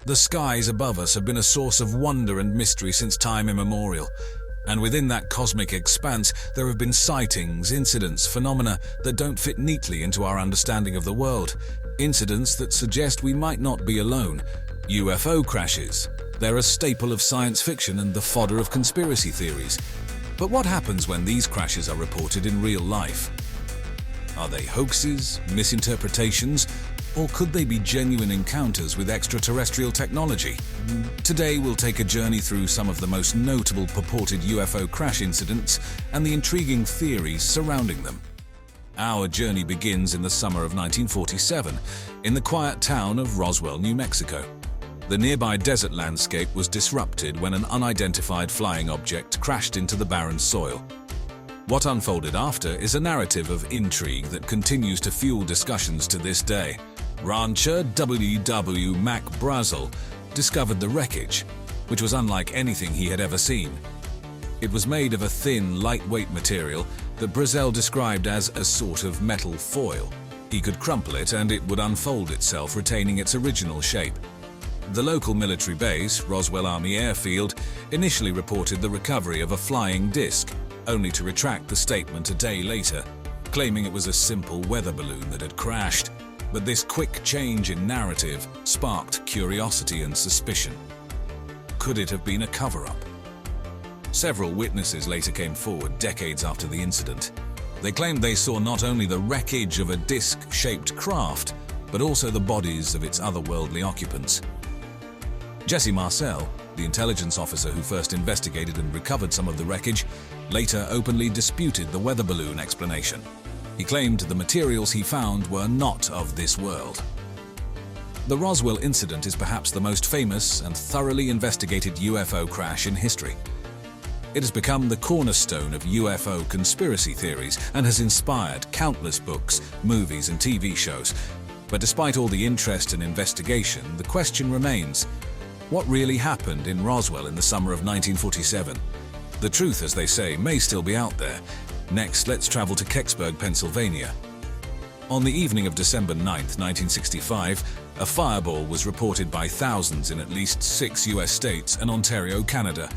The skies above us have been a source of wonder and mystery since time immemorial. And within that cosmic expanse, there have been sightings, incidents, phenomena that don't fit neatly into our understanding of the world. Incidents that suggest we might not be alone. UFO crashes. They're a staple of science fiction and the fodder of conspiracy theories. But what happens when these crashes are reported in real life? Are they hoaxes, misinterpretations, or could they be genuine encounters with extraterrestrial technology? Today we'll take a journey through some of the most notable purported UFO crash incidents and the intriguing theories surrounding them. Our journey begins in the summer of 1947, in the quiet town of Roswell, New Mexico. The nearby desert landscape was disrupted when an unidentified flying object crashed into the barren soil. What unfolded after is a narrative of intrigue that continues to fuel discussions to this day. Rancher W. Mac Brazel discovered the wreckage, which was unlike anything he had ever seen. It was made of a thin, lightweight material that Brazel described as a sort of metal foil. He could crumple it and it would unfold itself, retaining its original shape. The local military base, Roswell Army Airfield, initially reported the recovery of a flying disc, only to retract the statement a day later, claiming it was a simple weather balloon that had crashed. But this quick change in narrative sparked curiosity and suspicion. Could it have been a cover-up? Several witnesses later came forward decades after the incident. They claimed they saw not only the wreckage of a disc-shaped craft, but also the bodies of its otherworldly occupants. Jesse Marcel, the intelligence officer who first investigated and recovered some of the wreckage, later openly disputed the weather balloon explanation. He claimed the materials he found were not of this world. The Roswell incident is perhaps the most famous and thoroughly investigated UFO crash in history. It has become the cornerstone of UFO conspiracy theories and has inspired countless books, movies, and TV shows. But despite all the interest and investigation, the question remains: what really happened in Roswell in the summer of 1947? The truth, as they say, may still be out there. Next, let's travel to Kecksburg, Pennsylvania. On the evening of December 9, 1965, a fireball was reported by thousands in at least 6 U.S. states and Ontario, Canada.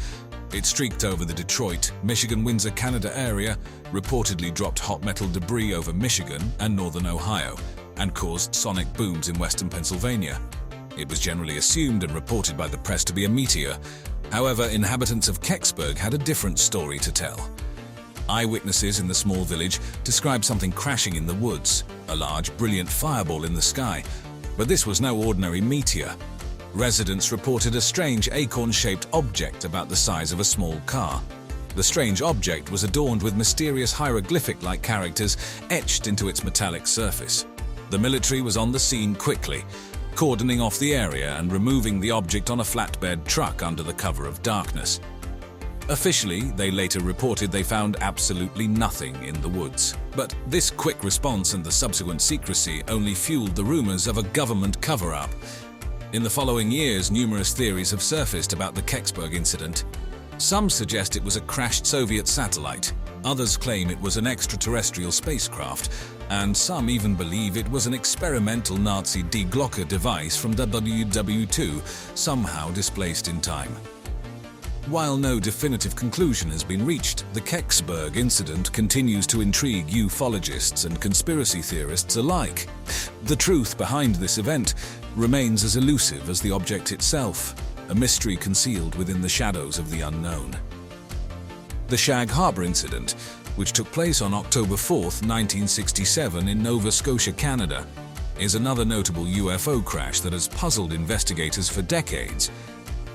It streaked over the Detroit, Michigan, Windsor, Canada area, reportedly dropped hot metal debris over Michigan and northern Ohio, and caused sonic booms in western Pennsylvania. It was generally assumed and reported by the press to be a meteor. However, inhabitants of Kecksburg had a different story to tell. Eyewitnesses in the small village described something crashing in the woods, a large, brilliant fireball in the sky. But this was no ordinary meteor. Residents reported a strange acorn-shaped object about the size of a small car. The strange object was adorned with mysterious hieroglyphic-like characters etched into its metallic surface. The military was on the scene quickly, cordoning off the area and removing the object on a flatbed truck under the cover of darkness. Officially, they later reported they found absolutely nothing in the woods. But this quick response and the subsequent secrecy only fueled the rumors of a government cover-up. In the following years, numerous theories have surfaced about the Kecksburg incident. Some suggest it was a crashed Soviet satellite, others claim it was an extraterrestrial spacecraft, and some even believe it was an experimental Nazi de-Glocker device from WW2, somehow displaced in time. While no definitive conclusion has been reached, the Kecksburg incident continues to intrigue ufologists and conspiracy theorists alike. The truth behind this event remains as elusive as the object itself, a mystery concealed within the shadows of the unknown. The Shag Harbor incident, which took place on October 4, 1967 in Nova Scotia, Canada, is another notable UFO crash that has puzzled investigators for decades.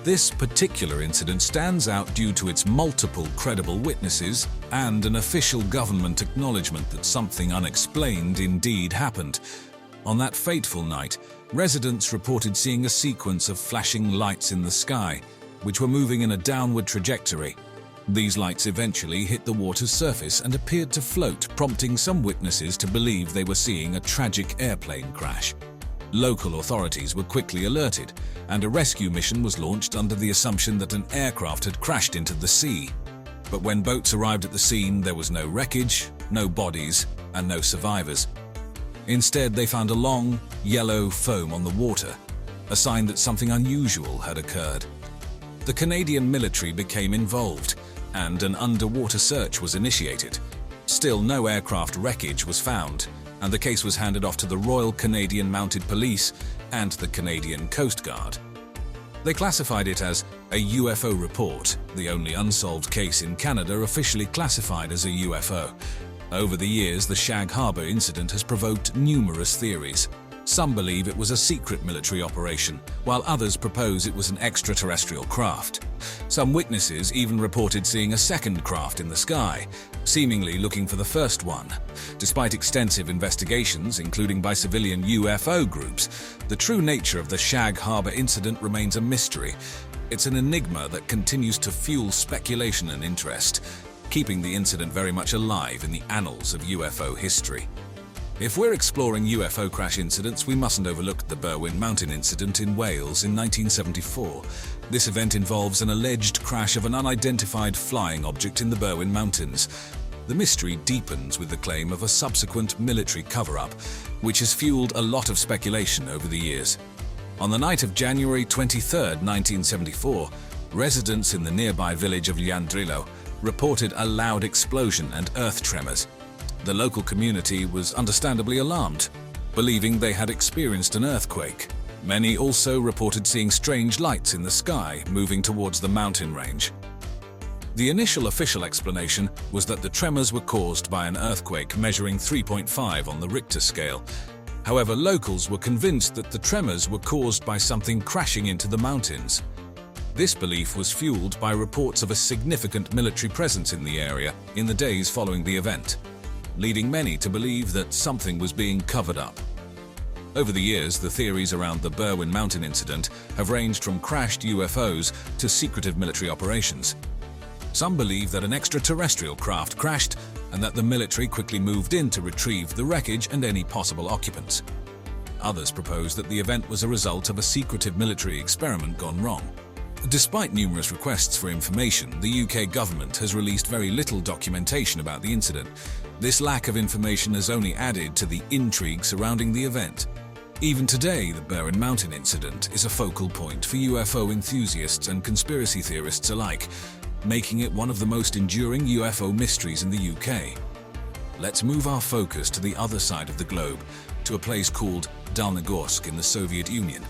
This particular incident stands out due to its multiple credible witnesses and an official government acknowledgement that something unexplained indeed happened. On that fateful night, residents reported seeing a sequence of flashing lights in the sky, which were moving in a downward trajectory. These lights eventually hit the water's surface and appeared to float, prompting some witnesses to believe they were seeing a tragic airplane crash. Local authorities were quickly alerted, and a rescue mission was launched under the assumption that an aircraft had crashed into the sea. But when boats arrived at the scene, there was no wreckage, no bodies, and no survivors. Instead, they found a long, yellow foam on the water. a sign that something unusual had occurred. The Canadian military became involved, and an underwater search was initiated. Still, no aircraft wreckage was found, and the case was handed off to the Royal Canadian Mounted Police and the Canadian Coast Guard. They classified it as a UFO report, the only unsolved case in Canada officially classified as a UFO. Over the years, the Shag Harbor incident has provoked numerous theories. Some believe it was a secret military operation, while others propose it was an extraterrestrial craft. Some witnesses even reported seeing a second craft in the sky, seemingly looking for the first one. Despite extensive investigations, including by civilian UFO groups, the true nature of the Shag Harbor incident remains a mystery. It's an enigma that continues to fuel speculation and interest, keeping the incident very much alive in the annals of UFO history. If we're exploring UFO crash incidents, we mustn't overlook the Berwyn Mountain incident in Wales in 1974. This event involves an alleged crash of an unidentified flying object in the Berwyn Mountains. The mystery deepens with the claim of a subsequent military cover-up, which has fueled a lot of speculation over the years. On the night of January 23, 1974, residents in the nearby village of Llandrillo reported a loud explosion and earth tremors. The local community was understandably alarmed, believing they had experienced an earthquake. Many also reported seeing strange lights in the sky moving towards the mountain range. The initial official explanation was that the tremors were caused by an earthquake measuring 3.5 on the Richter scale. However, locals were convinced that the tremors were caused by something crashing into the mountains. This belief was fueled by reports of a significant military presence in the area in the days following the event, leading many to believe that something was being covered up. Over the years, the theories around the Berwyn Mountain incident have ranged from crashed UFOs to secretive military operations. Some believe that an extraterrestrial craft crashed and that the military quickly moved in to retrieve the wreckage and any possible occupants. Others propose that the event was a result of a secretive military experiment gone wrong. Despite numerous requests for information, the UK government has released very little documentation about the incident. This lack of information has only added to the intrigue surrounding the event. Even today, the Berwyn Mountain incident is a focal point for UFO enthusiasts and conspiracy theorists alike, making it one of the most enduring UFO mysteries in the UK. Let's move our focus to the other side of the globe, to a place called Dalnogorsk in the Soviet Union.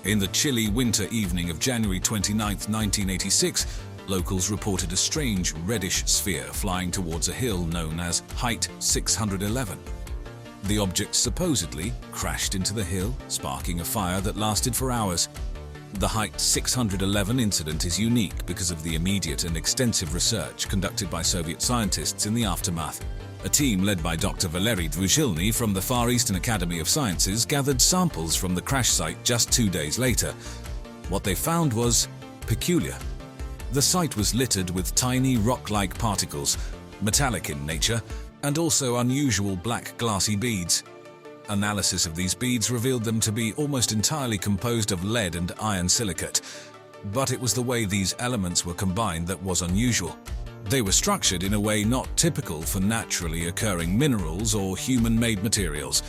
In the chilly winter evening of January 29, 1986, locals reported a strange reddish sphere flying towards a hill known as Height 611. The object supposedly crashed into the hill, sparking a fire that lasted for hours. The Height 611 incident is unique because of the immediate and extensive research conducted by Soviet scientists in the aftermath. A team led by Dr. Valery Dvuzhilny from the Far Eastern Academy of Sciences gathered samples from the crash site just 2 days later. What they found was peculiar. The site was littered with tiny rock-like particles, metallic in nature, and also unusual black glassy beads. Analysis of these beads revealed them to be almost entirely composed of lead and iron silicate, but it was the way these elements were combined that was unusual. They were structured in a way not typical for naturally occurring minerals or human-made materials.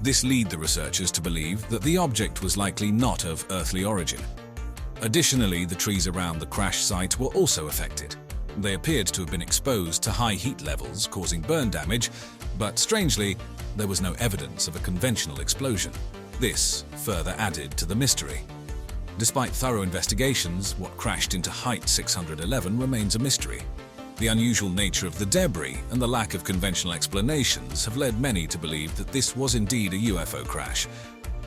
This led the researchers to believe that the object was likely not of earthly origin. Additionally, the trees around the crash site were also affected. They appeared to have been exposed to high heat levels, causing burn damage, but strangely, there was no evidence of a conventional explosion. This further added to the mystery. Despite thorough investigations, what crashed into Height 611 remains a mystery. The unusual nature of the debris and the lack of conventional explanations have led many to believe that this was indeed a UFO crash.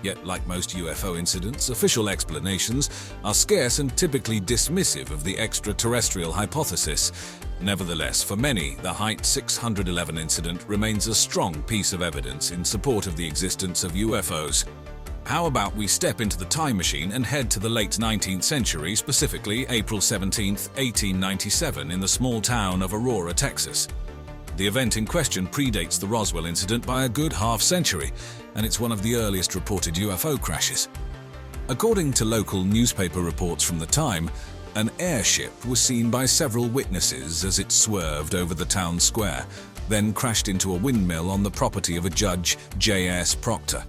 Yet, like most UFO incidents, official explanations are scarce and typically dismissive of the extraterrestrial hypothesis. Nevertheless, for many, the Height 611 incident remains a strong piece of evidence in support of the existence of UFOs. How about we step into the time machine and head to the late 19th century, specifically April 17, 1897, in the small town of Aurora, Texas. The event in question predates the Roswell incident by a good half-century, and it's one of the earliest reported UFO crashes. According to local newspaper reports from the time, an airship was seen by several witnesses as it swerved over the town square, then crashed into a windmill on the property of a Judge J.S. Proctor.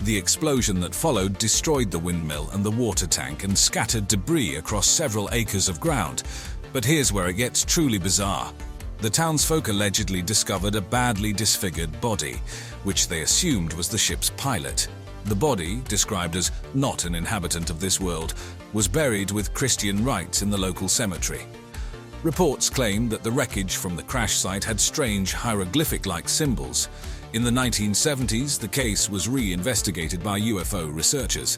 The explosion that followed destroyed the windmill and the water tank and scattered debris across several acres of ground. But here's where it gets truly bizarre. The townsfolk allegedly discovered a badly disfigured body, which they assumed was the ship's pilot. The body, described as not an inhabitant of this world, was buried with Christian rites in the local cemetery. Reports claim that the wreckage from the crash site had strange hieroglyphic-like symbols. In the 1970s, the case was re-investigated by UFO researchers.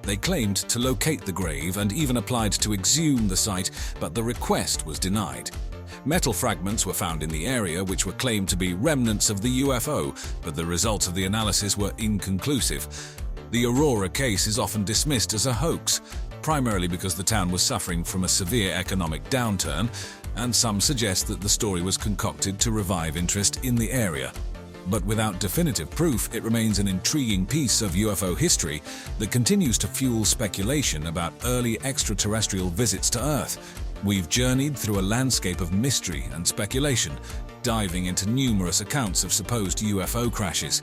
They claimed to locate the grave and even applied to exhume the site, but the request was denied. Metal fragments were found in the area which were claimed to be remnants of the UFO, but the results of the analysis were inconclusive. The Aurora case is often dismissed as a hoax, primarily because the town was suffering from a severe economic downturn, and some suggest that the story was concocted to revive interest in the area. But without definitive proof, it remains an intriguing piece of UFO history that continues to fuel speculation about early extraterrestrial visits to Earth. We've journeyed through a landscape of mystery and speculation, diving into numerous accounts of supposed UFO crashes.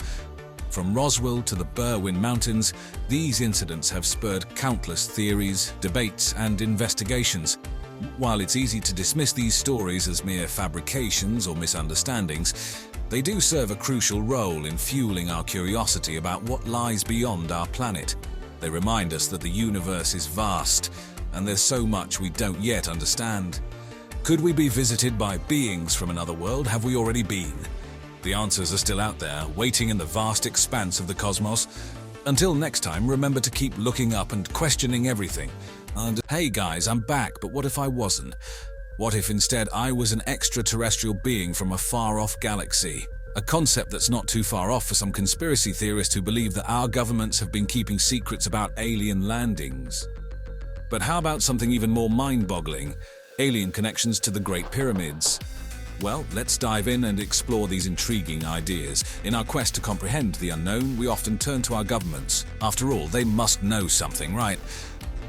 From Roswell to the Berwyn Mountains, these incidents have spurred countless theories, debates, and investigations. While it's easy to dismiss these stories as mere fabrications or misunderstandings, they do serve a crucial role in fueling our curiosity about what lies beyond our planet. They remind us that the universe is vast, and there's so much we don't yet understand. Could we be visited by beings from another world? Have we already been? The answers are still out there, waiting in the vast expanse of the cosmos. Until next time, remember to keep looking up and questioning everything. And hey guys, I'm back, but what if I wasn't? What if instead I was an extraterrestrial being from a far-off galaxy? A concept that's not too far off for some conspiracy theorists who believe that our governments have been keeping secrets about alien landings. But how about something even more mind-boggling? Alien connections to the Great Pyramids. Well, let's dive in and explore these intriguing ideas. In our quest to comprehend the unknown, we often turn to our governments. After all, they must know something, right?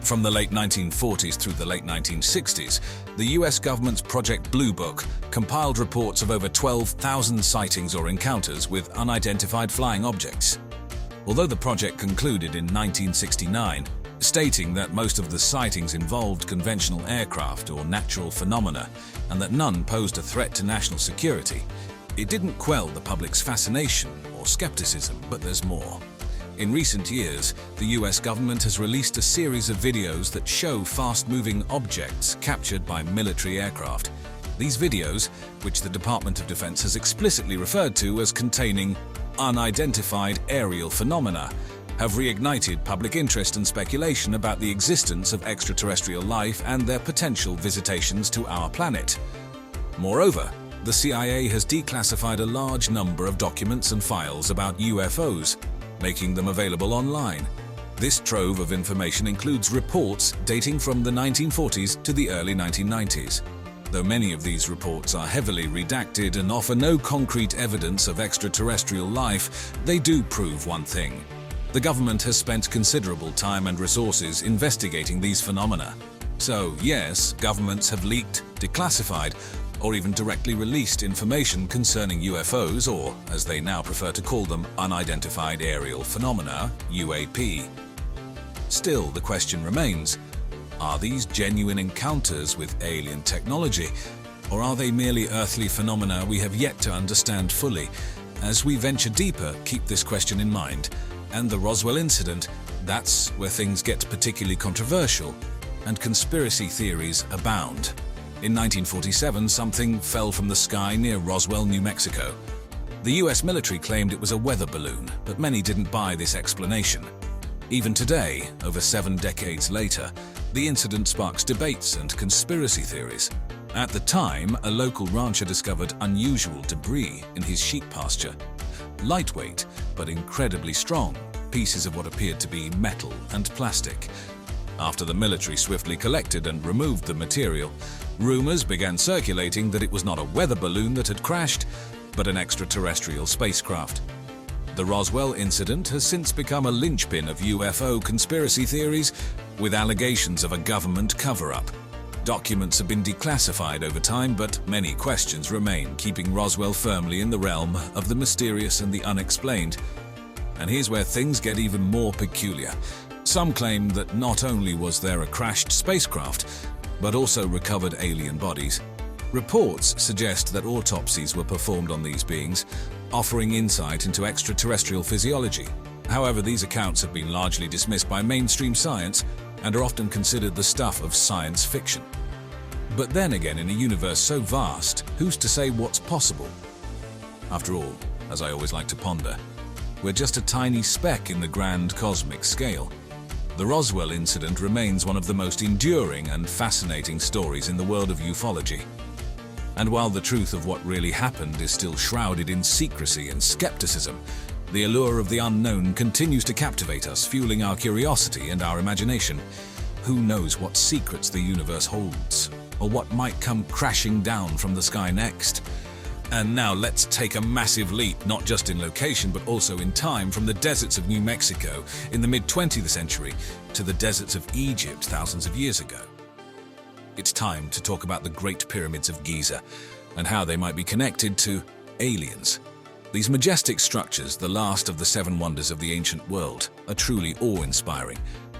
From the late 1940s through the late 1960s, the US government's Project Blue Book compiled reports of over 12,000 sightings or encounters with unidentified flying objects. Although the project concluded in 1969, stating that most of the sightings involved conventional aircraft or natural phenomena, and that none posed a threat to national security, it didn't quell the public's fascination or skepticism, but there's more. In recent years, the US government has released a series of videos that show fast-moving objects captured by military aircraft. These videos, which the Department of Defense has explicitly referred to as containing unidentified aerial phenomena, have reignited public interest and speculation about the existence of extraterrestrial life and their potential visitations to our planet. Moreover, the CIA has declassified a large number of documents and files about UFOs, making them available online. This trove of information includes reports dating from the 1940s to the early 1990s. Though many of these reports are heavily redacted and offer no concrete evidence of extraterrestrial life, they do prove one thing. The government has spent considerable time and resources investigating these phenomena. So, yes, governments have leaked, declassified, or even directly released information concerning UFOs, or, as they now prefer to call them, unidentified aerial phenomena, UAP. Still, the question remains, are these genuine encounters with alien technology, or are they merely earthly phenomena we have yet to understand fully? As we venture deeper, keep this question in mind. And the Roswell incident, that's where things get particularly controversial, and conspiracy theories abound. In 1947, something fell from the sky near Roswell, New Mexico. The US military claimed it was a weather balloon, but many didn't buy this explanation. Even today, over 7 decades later, the incident sparks debates and conspiracy theories. At the time, a local rancher discovered unusual debris in his sheep pasture. Lightweight, but incredibly strong, pieces of what appeared to be metal and plastic. After the military swiftly collected and removed the material, rumors began circulating that it was not a weather balloon that had crashed, but an extraterrestrial spacecraft. The Roswell incident has since become a linchpin of UFO conspiracy theories, with allegations of a government cover-up. Documents have been declassified over time, but many questions remain, keeping Roswell firmly in the realm of the mysterious and the unexplained. And here's where things get even more peculiar. Some claim that not only was there a crashed spacecraft, but also recovered alien bodies. Reports suggest that autopsies were performed on these beings, offering insight into extraterrestrial physiology. However, these accounts have been largely dismissed by mainstream science and are often considered the stuff of science fiction. But then again, in a universe so vast, who's to say what's possible? After all, as I always like to ponder, we're just a tiny speck in the grand cosmic scale. The Roswell incident remains one of the most enduring and fascinating stories in the world of ufology. And while the truth of what really happened is still shrouded in secrecy and skepticism, the allure of the unknown continues to captivate us, fueling our curiosity and our imagination. Who knows what secrets the universe holds, or what might come crashing down from the sky next? And now let's take a massive leap, not just in location, but also in time, from the deserts of New Mexico in the mid-20th century to the deserts of Egypt thousands of years ago. It's time to talk about the Great Pyramids of Giza and how they might be connected to aliens. These majestic structures, the last of the seven wonders of the ancient world, are truly awe-inspiring.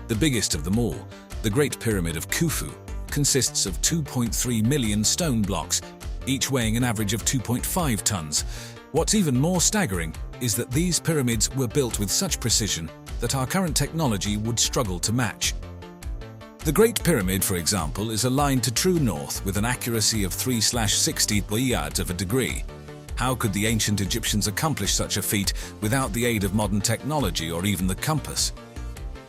The biggest of them all, the Great Pyramid of Khufu, consists of 2.3 million stone blocks, each weighing an average of 2.5 tons. What's even more staggering is that these pyramids were built with such precision that our current technology would struggle to match. The Great Pyramid, for example, is aligned to true north with an accuracy of 3/60th yards of a degree. How could the ancient Egyptians accomplish such a feat without the aid of modern technology or even the compass?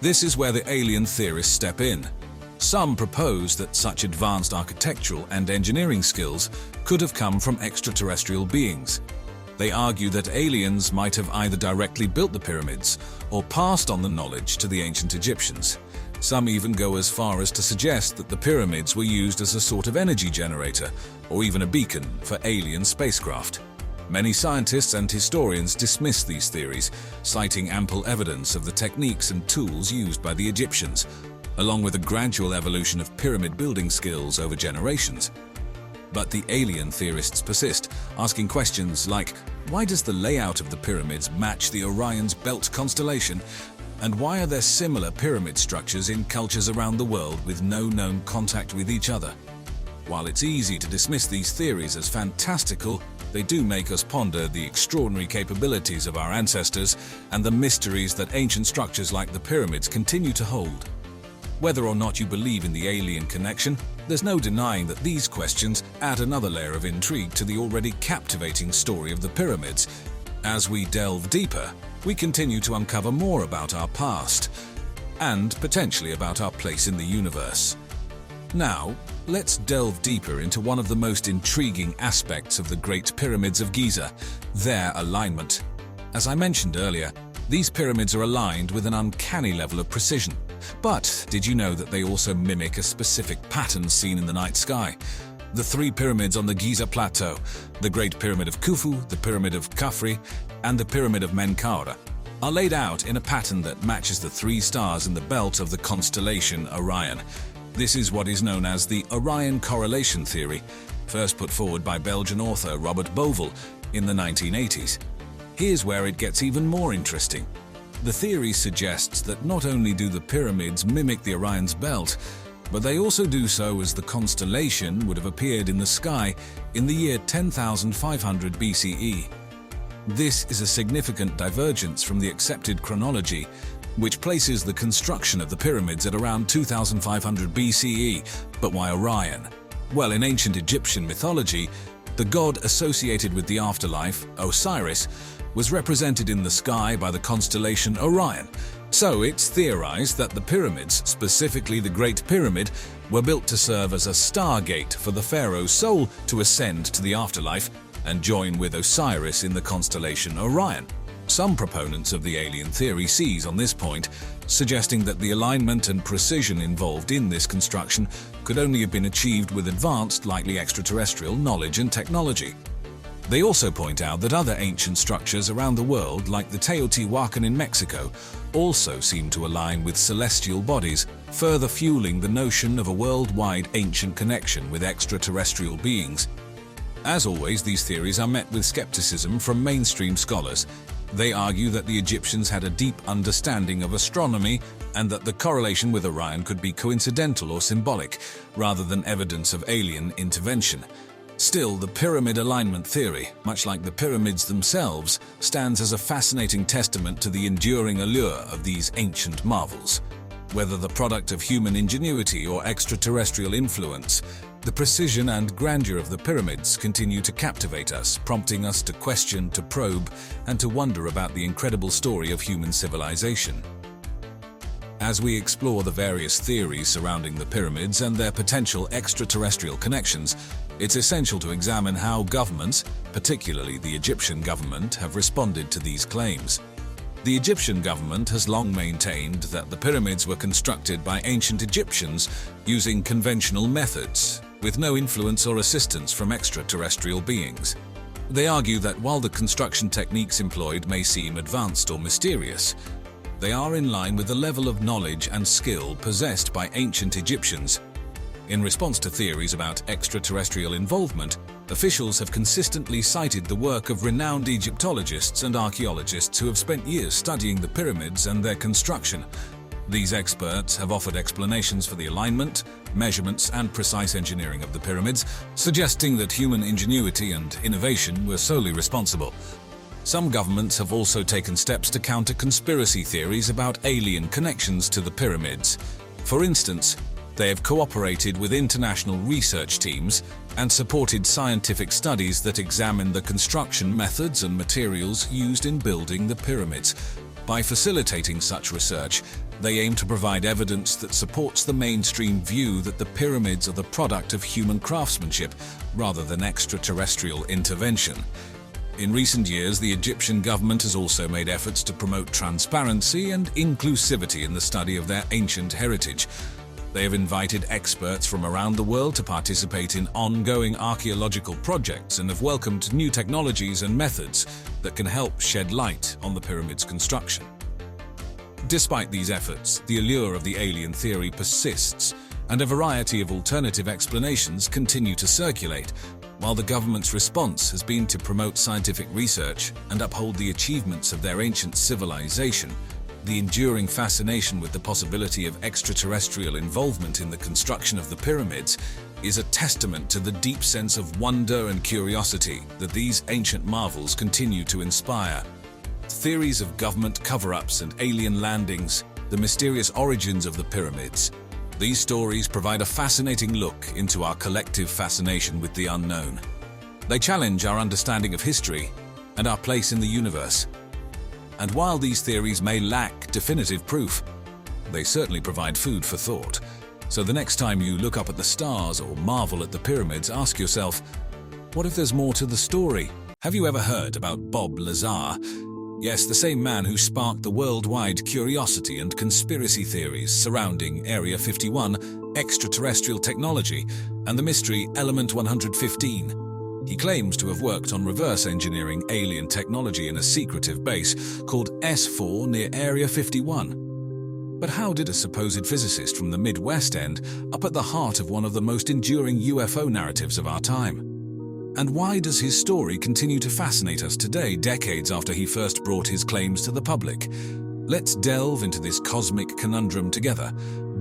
This is where the alien theorists step in. Some propose that such advanced architectural and engineering skills could have come from extraterrestrial beings. They argue that aliens might have either directly built the pyramids or passed on the knowledge to the ancient Egyptians. Some even go as far as to suggest that the pyramids were used as a sort of energy generator or even a beacon for alien spacecraft. Many scientists and historians dismiss these theories, citing ample evidence of the techniques and tools used by the Egyptians, along with a gradual evolution of pyramid building skills over generations. But the alien theorists persist, asking questions like, why does the layout of the pyramids match the Orion's Belt constellation? And why are there similar pyramid structures in cultures around the world with no known contact with each other? While it's easy to dismiss these theories as fantastical, they do make us ponder the extraordinary capabilities of our ancestors and the mysteries that ancient structures like the pyramids continue to hold. Whether or not you believe in the alien connection, there's no denying that these questions add another layer of intrigue to the already captivating story of the pyramids. As we delve deeper, we continue to uncover more about our past and potentially about our place in the universe. Now, let's delve deeper into one of the most intriguing aspects of the Great Pyramids of Giza, their alignment. As I mentioned earlier, these pyramids are aligned with an uncanny level of precision. But did you know that they also mimic a specific pattern seen in the night sky? The three pyramids on the Giza Plateau, the Great Pyramid of Khufu, the Pyramid of Khafre, and the Pyramid of Menkaure, are laid out in a pattern that matches the three stars in the belt of the constellation Orion. This is what is known as the Orion correlation theory, first put forward by Belgian author Robert Bovel in the 1980s. Here's where it gets even more interesting. The theory suggests that not only do the pyramids mimic the Orion's belt, but they also do so as the constellation would have appeared in the sky in the year 10,500 BCE. This is a significant divergence from the accepted chronology, which places the construction of the pyramids at around 2,500 BCE. But why Orion? Well, in ancient Egyptian mythology, the god associated with the afterlife, Osiris, was represented in the sky by the constellation Orion. So it's theorized that the pyramids, specifically the Great Pyramid, were built to serve as a stargate for the pharaoh's soul to ascend to the afterlife and join with Osiris in the constellation Orion. Some proponents of the alien theory seize on this point, suggesting that the alignment and precision involved in this construction could only have been achieved with advanced, likely extraterrestrial knowledge and technology. They also point out that other ancient structures around the world, like the Teotihuacan in Mexico, also seem to align with celestial bodies, further fueling the notion of a worldwide ancient connection with extraterrestrial beings. As always, these theories are met with skepticism from mainstream scholars. They argue that the Egyptians had a deep understanding of astronomy and that the correlation with Orion could be coincidental or symbolic, rather than evidence of alien intervention. Still, the pyramid alignment theory, much like the pyramids themselves, stands as a fascinating testament to the enduring allure of these ancient marvels. Whether the product of human ingenuity or extraterrestrial influence, the precision and grandeur of the pyramids continue to captivate us, prompting us to question, to probe, and to wonder about the incredible story of human civilization. As we explore the various theories surrounding the pyramids and their potential extraterrestrial connections, it's essential to examine how governments, particularly the Egyptian government, have responded to these claims. The Egyptian government has long maintained that the pyramids were constructed by ancient Egyptians using conventional methods, with no influence or assistance from extraterrestrial beings. They argue that while the construction techniques employed may seem advanced or mysterious, they are in line with the level of knowledge and skill possessed by ancient Egyptians. In response to theories about extraterrestrial involvement, officials have consistently cited the work of renowned Egyptologists and archaeologists who have spent years studying the pyramids and their construction. These experts have offered explanations for the alignment, measurements, and precise engineering of the pyramids, suggesting that human ingenuity and innovation were solely responsible. Some governments have also taken steps to counter conspiracy theories about alien connections to the pyramids. For instance, they have cooperated with international research teams and supported scientific studies that examine the construction methods and materials used in building the pyramids. By facilitating such research, they aim to provide evidence that supports the mainstream view that the pyramids are the product of human craftsmanship rather than extraterrestrial intervention. In recent years, the Egyptian government has also made efforts to promote transparency and inclusivity in the study of their ancient heritage. They have invited experts from around the world to participate in ongoing archaeological projects and have welcomed new technologies and methods that can help shed light on the pyramid's construction. Despite these efforts, the allure of the alien theory persists, and a variety of alternative explanations continue to circulate. While the government's response has been to promote scientific research and uphold the achievements of their ancient civilization, the enduring fascination with the possibility of extraterrestrial involvement in the construction of the pyramids is a testament to the deep sense of wonder and curiosity that these ancient marvels continue to inspire. Theories of government cover-ups and alien landings, the mysterious origins of the pyramids. These stories provide a fascinating look into our collective fascination with the unknown. They challenge our understanding of history and our place in the universe. And while these theories may lack definitive proof, they certainly provide food for thought. So the next time you look up at the stars or marvel at the pyramids, ask yourself, what if there's more to the story? Have you ever heard about Bob Lazar? Yes, the same man who sparked the worldwide curiosity and conspiracy theories surrounding Area 51, extraterrestrial technology, and the mystery Element 115. He claims to have worked on reverse engineering alien technology in a secretive base called S4 near Area 51. But how did a supposed physicist from the Midwest end up at the heart of one of the most enduring UFO narratives of our time? And why does his story continue to fascinate us today, decades after he first brought his claims to the public? Let's delve into this cosmic conundrum together.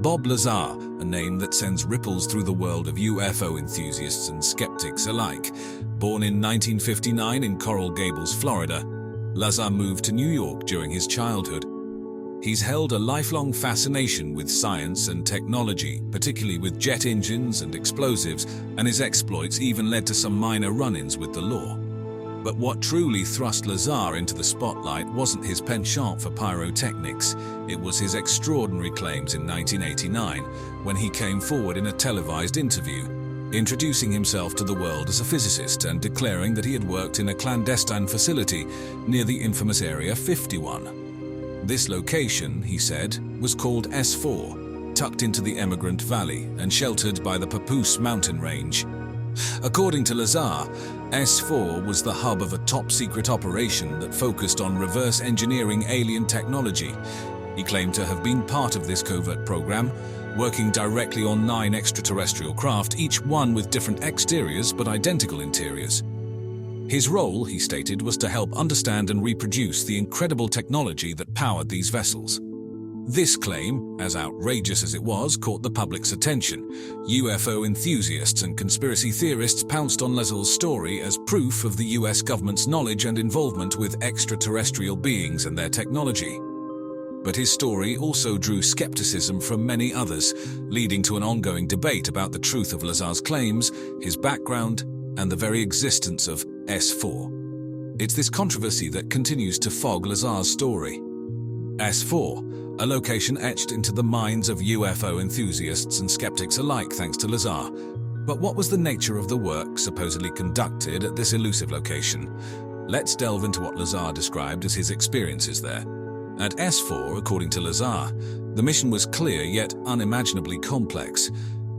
Bob Lazar, a name that sends ripples through the world of UFO enthusiasts and skeptics alike. Born in 1959 in Coral Gables, Florida, Lazar moved to New York during his childhood. He's held a lifelong fascination with science and technology, particularly with jet engines and explosives, and his exploits even led to some minor run-ins with the law. But what truly thrust Lazar into the spotlight wasn't his penchant for pyrotechnics. It was his extraordinary claims in 1989, when he came forward in a televised interview, introducing himself to the world as a physicist and declaring that he had worked in a clandestine facility near the infamous Area 51. This location, he said, was called S4, tucked into the Emigrant Valley and sheltered by the Papoose mountain range. According to Lazar, S4 was the hub of a top-secret operation that focused on reverse engineering alien technology. He claimed to have been part of this covert program, working directly on 9 extraterrestrial craft, each one with different exteriors but identical interiors. His role, he stated, was to help understand and reproduce the incredible technology that powered these vessels. This claim, as outrageous as it was, caught the public's attention. UFO enthusiasts and conspiracy theorists pounced on Lazar's story as proof of the US government's knowledge and involvement with extraterrestrial beings and their technology. But his story also drew skepticism from many others, leading to an ongoing debate about the truth of Lazar's claims, his background, and the very existence of S4. It's this controversy that continues to fog Lazar's story. S4, a location etched into the minds of UFO enthusiasts and skeptics alike thanks to Lazar. But what was the nature of the work supposedly conducted at this elusive location? Let's delve into what Lazar described as his experiences there. At S4, according to Lazar, the mission was clear yet unimaginably complex: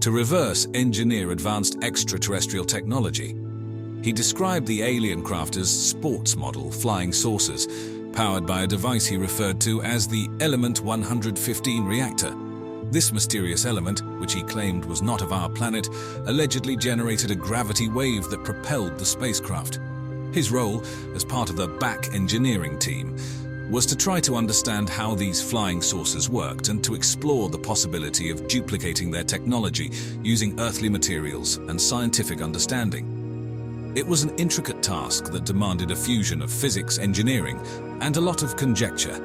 to reverse engineer advanced extraterrestrial technology. He described the alien craft as sports model flying saucers, powered by a device he referred to as the Element 115 reactor. This mysterious element, which he claimed was not of our planet, allegedly generated a gravity wave that propelled the spacecraft. His role, as part of the back engineering team, was to try to understand how these flying saucers worked and to explore the possibility of duplicating their technology using earthly materials and scientific understanding. It was an intricate task that demanded a fusion of physics, engineering, and a lot of conjecture.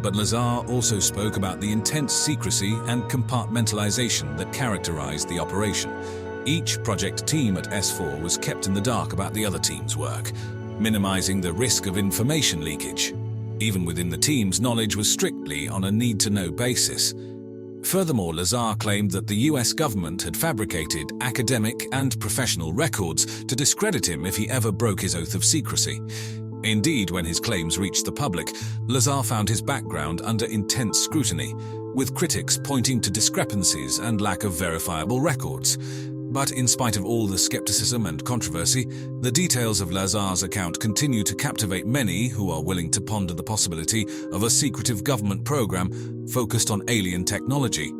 But Lazar also spoke about the intense secrecy and compartmentalization that characterized the operation. Each project team at S4 was kept in the dark about the other team's work, minimizing the risk of information leakage. Even within the teams, knowledge was strictly on a need-to-know basis. Furthermore, Lazar claimed that the US government had fabricated academic and professional records to discredit him if he ever broke his oath of secrecy. Indeed, when his claims reached the public, Lazar found his background under intense scrutiny, with critics pointing to discrepancies and lack of verifiable records. But in spite of all the skepticism and controversy, the details of Lazar's account continue to captivate many who are willing to ponder the possibility of a secretive government program focused on alien technology.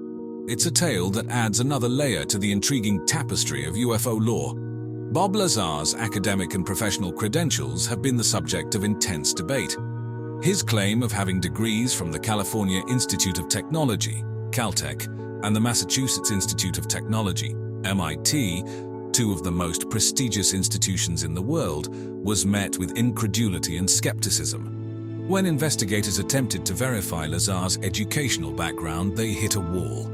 It's a tale that adds another layer to the intriguing tapestry of UFO lore. Bob Lazars' academic and professional credentials have been the subject of intense debate. His claim of having degrees from the California Institute of Technology, Caltech, and the Massachusetts Institute of Technology, MIT, two of the most prestigious institutions in the world, was met with incredulity and skepticism. When investigators attempted to verify Lazar's educational background, they hit a wall.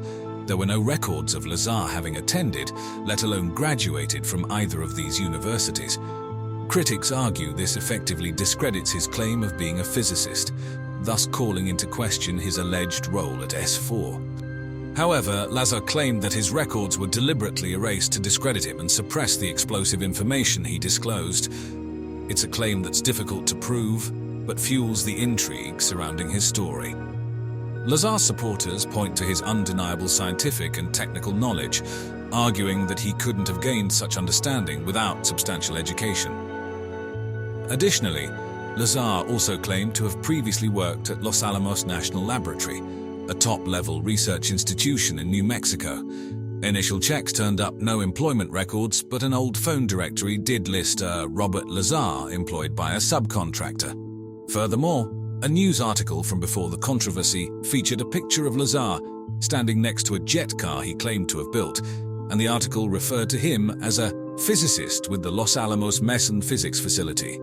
There were no records of Lazar having attended, let alone graduated from either of these universities. Critics argue this effectively discredits his claim of being a physicist, thus calling into question his alleged role at S4. However, Lazar claimed that his records were deliberately erased to discredit him and suppress the explosive information he disclosed. It's a claim that's difficult to prove, but fuels the intrigue surrounding his story. Lazar's supporters point to his undeniable scientific and technical knowledge, arguing that he couldn't have gained such understanding without substantial education. Additionally, Lazar also claimed to have previously worked at Los Alamos National Laboratory, a top-level research institution in New Mexico. Initial checks turned up no employment records, but an old phone directory did list a Robert Lazar employed by a subcontractor. Furthermore, a news article from before the controversy featured a picture of Lazar standing next to a jet car he claimed to have built, and the article referred to him as a physicist with the Los Alamos Meson Physics Facility.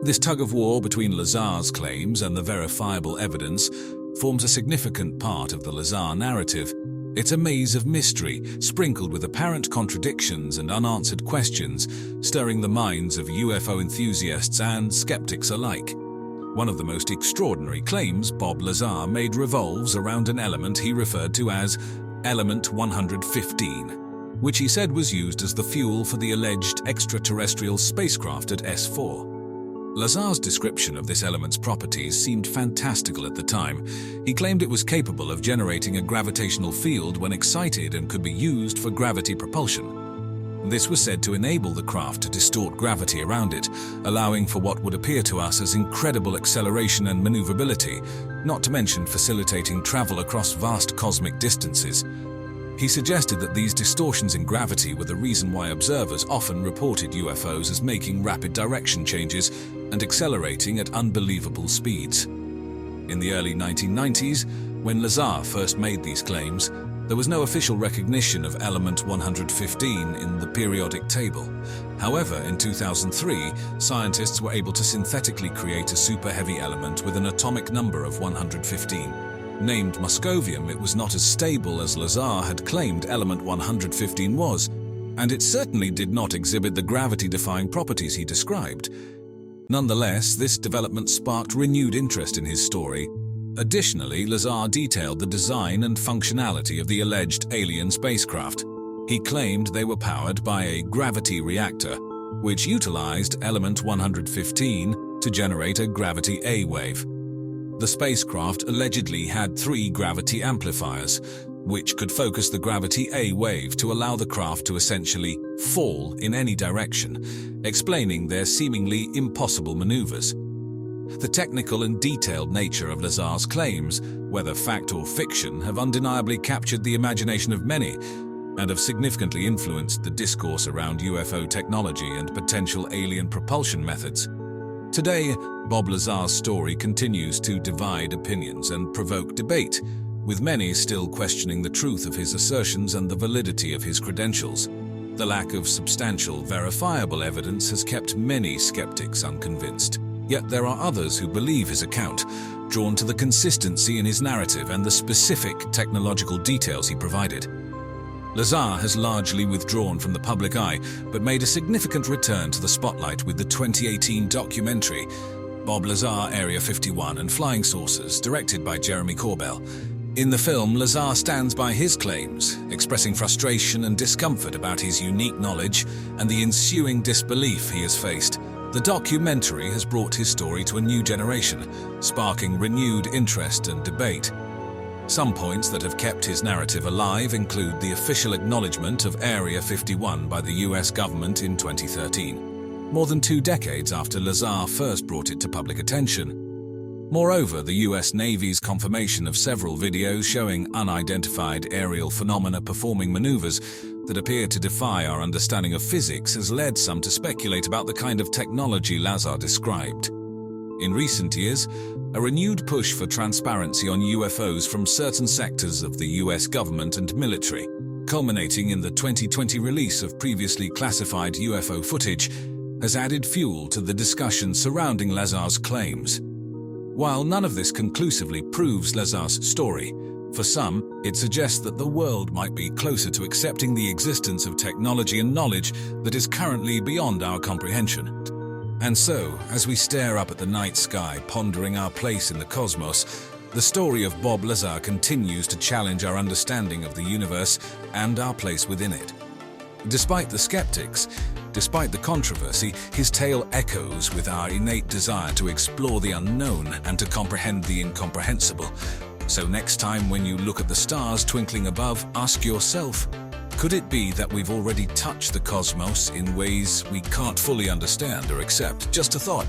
This tug-of-war between Lazar's claims and the verifiable evidence forms a significant part of the Lazar narrative. It's a maze of mystery, sprinkled with apparent contradictions and unanswered questions, stirring the minds of UFO enthusiasts and skeptics alike. One of the most extraordinary claims Bob Lazar made revolves around an element he referred to as Element 115, which he said was used as the fuel for the alleged extraterrestrial spacecraft at S4. Lazar's description of this element's properties seemed fantastical at the time. He claimed it was capable of generating a gravitational field when excited and could be used for gravity propulsion. This was said to enable the craft to distort gravity around it, allowing for what would appear to us as incredible acceleration and maneuverability, not to mention facilitating travel across vast cosmic distances. He suggested that these distortions in gravity were the reason why observers often reported UFOs as making rapid direction changes and accelerating at unbelievable speeds. In the early 1990s, when Lazar first made these claims, there was no official recognition of element 115 in the periodic table. However, in 2003, scientists were able to synthetically create a super-heavy element with an atomic number of 115. Named Moscovium, it was not as stable as Lazar had claimed element 115 was, and it certainly did not exhibit the gravity-defying properties he described. Nonetheless, this development sparked renewed interest in his story. Additionally, Lazar detailed the design and functionality of the alleged alien spacecraft. He claimed they were powered by a gravity reactor, which utilized element 115 to generate a gravity A wave. The spacecraft allegedly had 3 gravity amplifiers, which could focus the gravity A wave to allow the craft to essentially fall in any direction, explaining their seemingly impossible maneuvers. The technical and detailed nature of Lazar's claims, whether fact or fiction, have undeniably captured the imagination of many and have significantly influenced the discourse around UFO technology and potential alien propulsion methods. Today, Bob Lazars' story continues to divide opinions and provoke debate, with many still questioning the truth of his assertions and the validity of his credentials. The lack of substantial, verifiable evidence has kept many skeptics unconvinced. Yet there are others who believe his account, drawn to the consistency in his narrative and the specific technological details he provided. Lazar has largely withdrawn from the public eye, but made a significant return to the spotlight with the 2018 documentary Bob Lazar, Area 51 and Flying Saucers, directed by Jeremy Corbell. In the film, Lazar stands by his claims, expressing frustration and discomfort about his unique knowledge and the ensuing disbelief he has faced. The documentary has brought his story to a new generation, sparking renewed interest and debate. Some points that have kept his narrative alive include the official acknowledgement of Area 51 by the US government in 2013, more than 2 decades after Lazar first brought it to public attention. Moreover, the US Navy's confirmation of several videos showing unidentified aerial phenomena performing maneuvers that appear to defy our understanding of physics has led some to speculate about the kind of technology Lazar described. In recent years, a renewed push for transparency on UFOs from certain sectors of the US government and military, culminating in the 2020 release of previously classified UFO footage, has added fuel to the discussion surrounding Lazar's claims. While none of this conclusively proves Lazar's story, for some, it suggests that the world might be closer to accepting the existence of technology and knowledge that is currently beyond our comprehension. And so, as we stare up at the night sky, pondering our place in the cosmos, the story of Bob Lazar continues to challenge our understanding of the universe and our place within it. Despite the skeptics, despite the controversy, his tale echoes with our innate desire to explore the unknown and to comprehend the incomprehensible. So next time when you look at the stars twinkling above, ask yourself, could it be that we've already touched the cosmos in ways we can't fully understand or accept? Just a thought.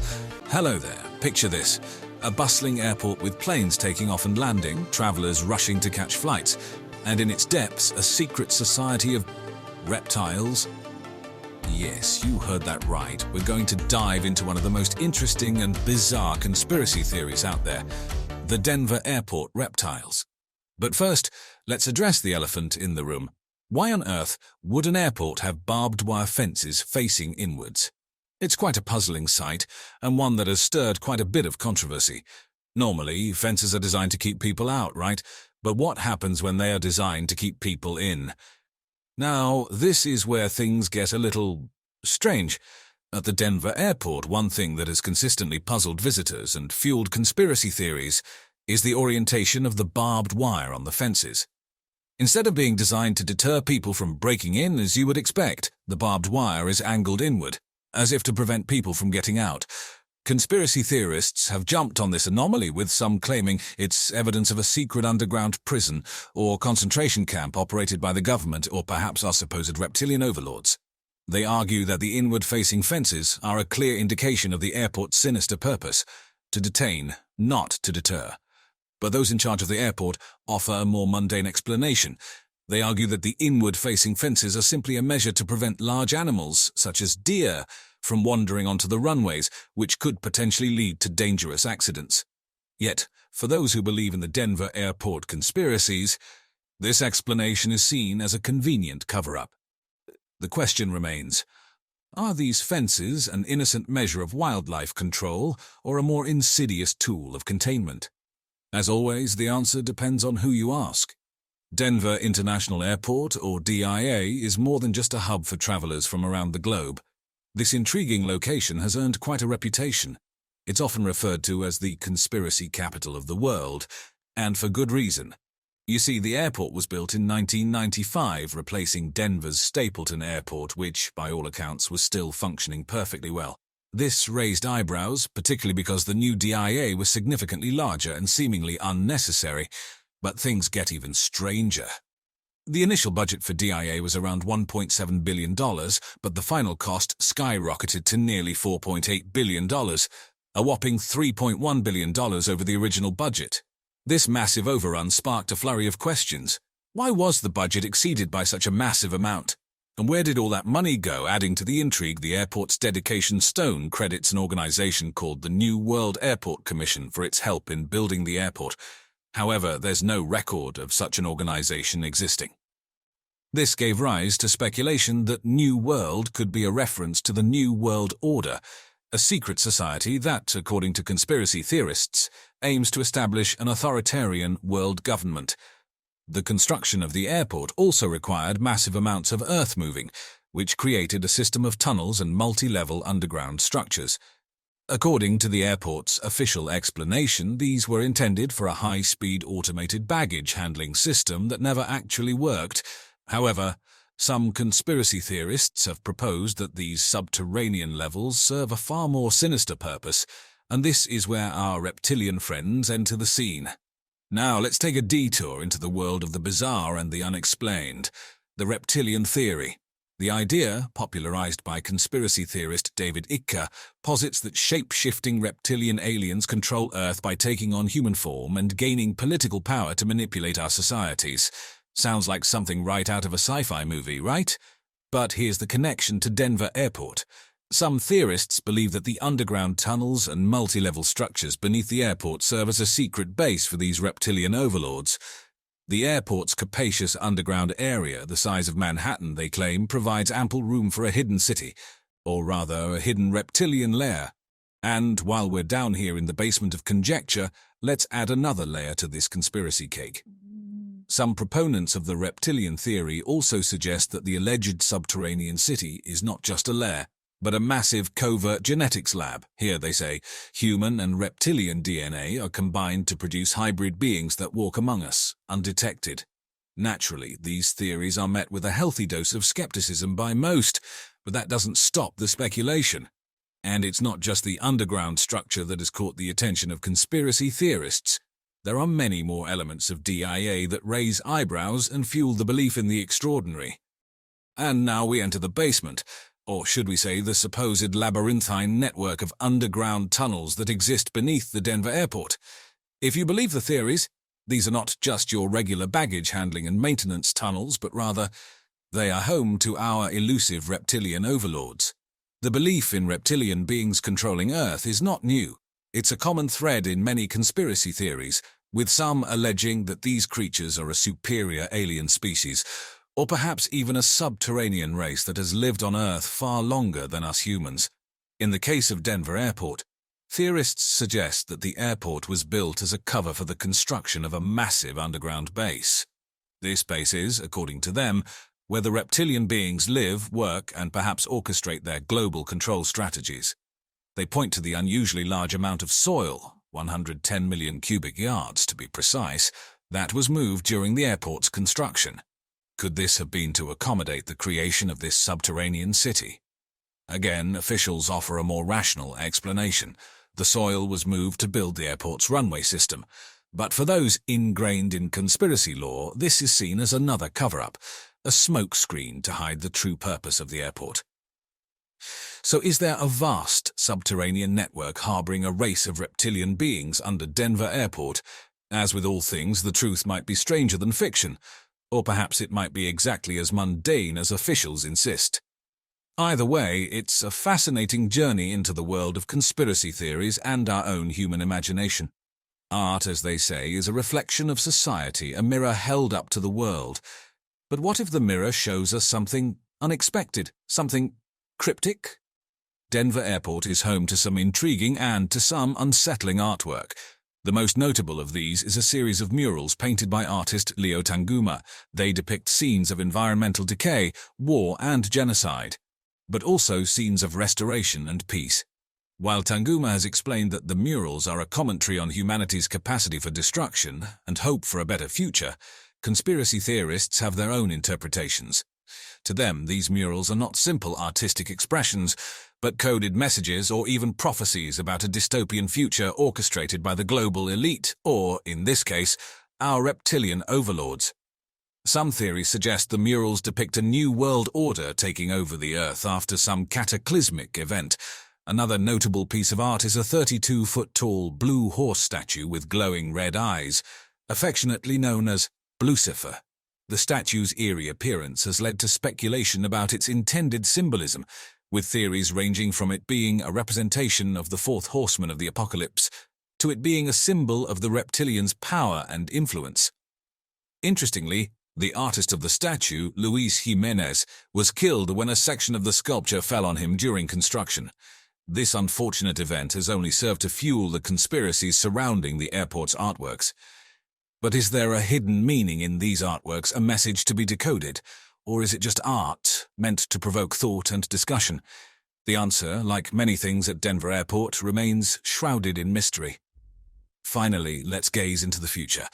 Hello there, picture this. A bustling airport with planes taking off and landing, travelers rushing to catch flights, and in its depths, a secret society of reptiles. Yes, you heard that right. We're going to dive into one of the most interesting and bizarre conspiracy theories out there, the Denver airport reptiles. But first, let's address the elephant in the room. Why on earth would an airport have barbed wire fences facing inwards? It's quite a puzzling sight, and one that has stirred quite a bit of controversy. Normally, fences are designed to keep people out, right? But what happens when they are designed to keep people in? Now, this is where things get a little strange. At the Denver airport, one thing that has consistently puzzled visitors and fueled conspiracy theories is the orientation of the barbed wire on the fences. Instead of being designed to deter people from breaking in as you would expect, the barbed wire is angled inward, as if to prevent people from getting out. Conspiracy theorists have jumped on this anomaly, with some claiming it's evidence of a secret underground prison or concentration camp operated by the government or perhaps our supposed reptilian overlords. They argue that the inward-facing fences are a clear indication of the airport's sinister purpose, to detain, not to deter. But those in charge of the airport offer a more mundane explanation. They argue that the inward-facing fences are simply a measure to prevent large animals, such as deer, from wandering onto the runways, which could potentially lead to dangerous accidents. Yet, for those who believe in the Denver airport conspiracies, this explanation is seen as a convenient cover-up. The question remains, are these fences an innocent measure of wildlife control or a more insidious tool of containment? As always, the answer depends on who you ask. Denver International Airport, or DIA, is more than just a hub for travelers from around the globe. This intriguing location has earned quite a reputation. It's often referred to as the conspiracy capital of the world, and for good reason. You see, the airport was built in 1995, replacing Denver's Stapleton Airport, which, by all accounts, was still functioning perfectly well. This raised eyebrows, particularly because the new DIA was significantly larger and seemingly unnecessary. But things get even stranger. The initial budget for DIA was around $1.7 billion, but the final cost skyrocketed to nearly $4.8 billion, a whopping $3.1 billion over the original budget. This massive overrun sparked a flurry of questions. Why was the budget exceeded by such a massive amount? And where did all that money go? Adding to the intrigue, the airport's dedication stone credits an organization called the New World Airport Commission for its help in building the airport. However, there's no record of such an organization existing. This gave rise to speculation that New World could be a reference to the New World Order, a secret society that, according to conspiracy theorists, aims to establish an authoritarian world government. The construction of the airport also required massive amounts of earth moving, which created a system of tunnels and multi-level underground structures. According to the airport's official explanation, these were intended for a high-speed automated baggage handling system that never actually worked. However, some conspiracy theorists have proposed that these subterranean levels serve a far more sinister purpose, and this is where our reptilian friends enter the scene. Now let's take a detour into the world of the bizarre and the unexplained, the reptilian theory. The idea, popularized by conspiracy theorist David Icke, posits that shape-shifting reptilian aliens control Earth by taking on human form and gaining political power to manipulate our societies. Sounds like something right out of a sci-fi movie, right? But here's the connection to Denver Airport. Some theorists believe that the underground tunnels and multi-level structures beneath the airport serve as a secret base for these reptilian overlords. The airport's capacious underground area, the size of Manhattan, they claim, provides ample room for a hidden city, or rather a hidden reptilian lair. And while we're down here in the basement of conjecture, let's add another layer to this conspiracy cake. Some proponents of the reptilian theory also suggest that the alleged subterranean city is not just a lair, but a massive covert genetics lab. Here, they say, human and reptilian DNA are combined to produce hybrid beings that walk among us, undetected. Naturally, these theories are met with a healthy dose of skepticism by most, but that doesn't stop the speculation. And it's not just the underground structure that has caught the attention of conspiracy theorists. There are many more elements of DIA that raise eyebrows and fuel the belief in the extraordinary. And now we enter the basement, or should we say the supposed labyrinthine network of underground tunnels that exist beneath the Denver airport. If you believe the theories, these are not just your regular baggage handling and maintenance tunnels, but rather, they are home to our elusive reptilian overlords. The belief in reptilian beings controlling Earth is not new. It's a common thread in many conspiracy theories, with some alleging that these creatures are a superior alien species, or perhaps even a subterranean race that has lived on Earth far longer than us humans. In the case of Denver Airport, theorists suggest that the airport was built as a cover for the construction of a massive underground base. This base is, according to them, where the reptilian beings live, work, and perhaps orchestrate their global control strategies. They point to the unusually large amount of soil, 110 million cubic yards to be precise, that was moved during the airport's construction. Could this have been to accommodate the creation of this subterranean city? Again, officials offer a more rational explanation. The soil was moved to build the airport's runway system. But for those ingrained in conspiracy lore, this is seen as another cover-up, a smokescreen to hide the true purpose of the airport. So is there a vast subterranean network harboring a race of reptilian beings under Denver Airport? As with all things, the truth might be stranger than fiction. Or perhaps it might be exactly as mundane as officials insist. Either way, it's a fascinating journey into the world of conspiracy theories and our own human imagination. Art, as they say, is a reflection of society, a mirror held up to the world. But what if the mirror shows us something unexpected, something cryptic? Denver Airport is home to some intriguing and, to some, unsettling artwork. The most notable of these is a series of murals painted by artist Leo Tanguma. They depict scenes of environmental decay, war and genocide, but also scenes of restoration and peace. While Tanguma has explained that the murals are a commentary on humanity's capacity for destruction and hope for a better future, conspiracy theorists have their own interpretations. To them, these murals are not simple artistic expressions, but coded messages or even prophecies about a dystopian future orchestrated by the global elite, or, in this case, our reptilian overlords. Some theories suggest the murals depict a new world order taking over the Earth after some cataclysmic event. Another notable piece of art is a 32-foot-tall blue horse statue with glowing red eyes, affectionately known as Lucifer. The statue's eerie appearance has led to speculation about its intended symbolism, with theories ranging from it being a representation of the fourth horseman of the apocalypse to it being a symbol of the reptilians' power and influence. Interestingly, the artist of the statue, Luis Jimenez, was killed when a section of the sculpture fell on him during construction. This unfortunate event has only served to fuel the conspiracies surrounding the airport's artworks. But is there a hidden meaning in these artworks, a message to be decoded? Or is it just art, meant to provoke thought and discussion? The answer, like many things at Denver Airport, remains shrouded in mystery. Finally, let's gaze into the future.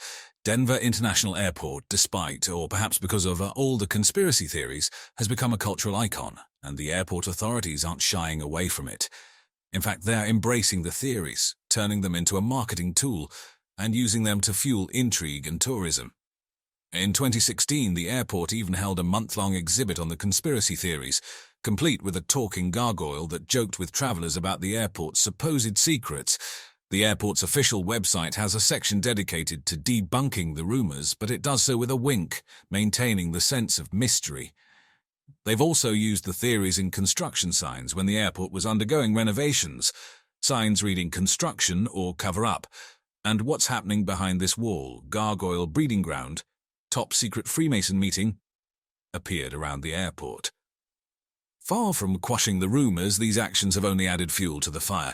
Denver International Airport, despite, or perhaps because of all the conspiracy theories, has become a cultural icon, and the airport authorities aren't shying away from it. In fact, they're embracing the theories, turning them into a marketing tool, and using them to fuel intrigue and tourism. In 2016, the airport even held a month-long exhibit on the conspiracy theories, complete with a talking gargoyle that joked with travelers about the airport's supposed secrets. The airport's official website has a section dedicated to debunking the rumors, but it does so with a wink, maintaining the sense of mystery. They've also used the theories in construction signs when the airport was undergoing renovations, signs reading construction or cover up. And what's happening behind this wall, gargoyle breeding ground, top secret Freemason meeting, appeared around the airport. Far from quashing the rumors, these actions have only added fuel to the fire.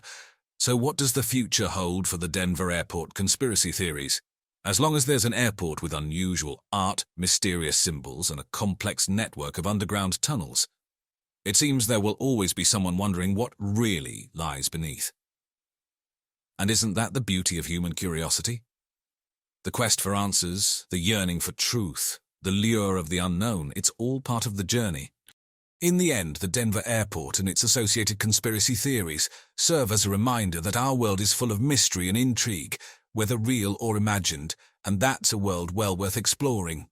So what does the future hold for the Denver Airport conspiracy theories? As long as there's an airport with unusual art, mysterious symbols, and a complex network of underground tunnels, it seems there will always be someone wondering what really lies beneath. And isn't that the beauty of human curiosity? The quest for answers, the yearning for truth, the lure of the unknown, it's all part of the journey. In the end, the Denver Airport and its associated conspiracy theories serve as a reminder that our world is full of mystery and intrigue, whether real or imagined, and that's a world well worth exploring.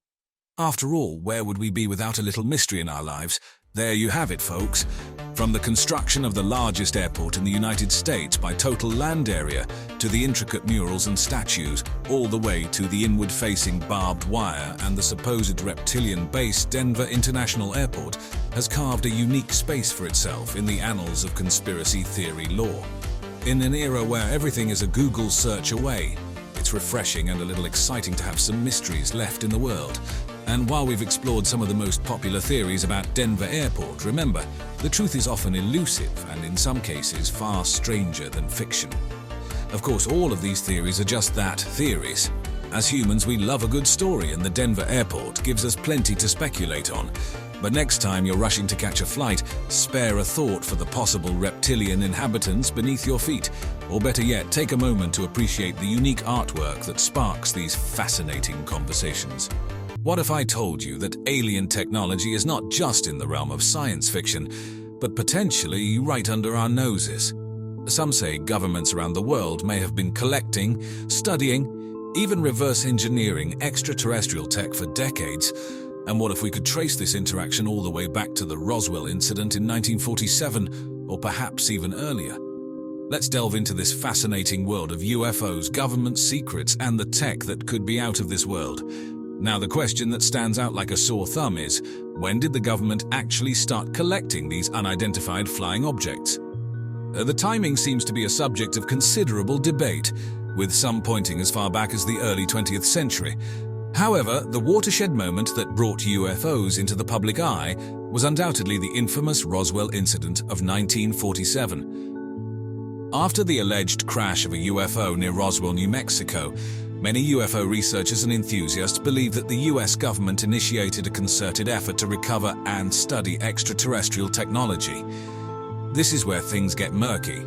After all, where would we be without a little mystery in our lives? There you have it, folks. From the construction of the largest airport in the United States by total land area, to the intricate murals and statues, all the way to the inward-facing barbed wire and the supposed reptilian base, Denver International Airport has carved a unique space for itself in the annals of conspiracy theory lore. In an era where everything is a Google search away, it's refreshing and a little exciting to have some mysteries left in the world. And while we've explored some of the most popular theories about Denver Airport, remember, the truth is often elusive and in some cases far stranger than fiction. Of course, all of these theories are just that, theories. As humans, we love a good story, and the Denver Airport gives us plenty to speculate on. But next time you're rushing to catch a flight, spare a thought for the possible reptilian inhabitants beneath your feet. Or better yet, take a moment to appreciate the unique artwork that sparks these fascinating conversations. What if I told you that alien technology is not just in the realm of science fiction, but potentially right under our noses? Some say governments around the world may have been collecting, studying, even reverse engineering extraterrestrial tech for decades. And what if we could trace this interaction all the way back to the Roswell incident in 1947, or perhaps even earlier? Let's delve into this fascinating world of UFOs, government secrets, and the tech that could be out of this world. Now, the question that stands out like a sore thumb is, when did the government actually start collecting these unidentified flying objects? The timing seems to be a subject of considerable debate, with some pointing as far back as the early 20th century. However, the watershed moment that brought UFOs into the public eye was undoubtedly the infamous Roswell incident of 1947. After the alleged crash of a UFO near Roswell, New Mexico, many UFO researchers and enthusiasts believe that the US government initiated a concerted effort to recover and study extraterrestrial technology. This is where things get murky.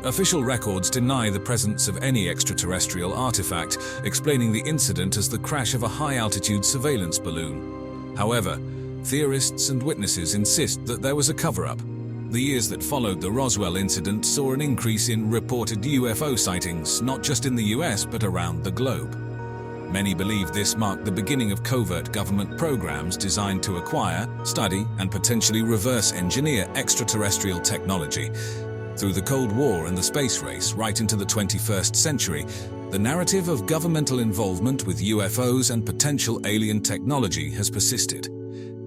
Official records deny the presence of any extraterrestrial artifact, explaining the incident as the crash of a high-altitude surveillance balloon. However, theorists and witnesses insist that there was a cover-up. The years that followed the Roswell incident saw an increase in reported UFO sightings, not just in the US but around the globe. Many believe this marked the beginning of covert government programs designed to acquire, study, and potentially reverse engineer extraterrestrial technology. Through the Cold War and the space race right into the 21st century, the narrative of governmental involvement with UFOs and potential alien technology has persisted.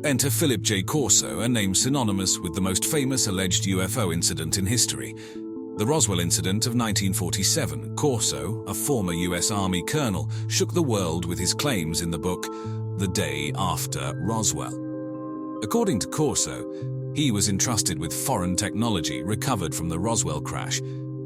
Enter Philip J. Corso, a name synonymous with the most famous alleged UFO incident in history. The Roswell incident of 1947. Corso, a former US Army colonel, shook the world with his claims in the book The Day After Roswell. According to Corso, he was entrusted with foreign technology recovered from the Roswell crash.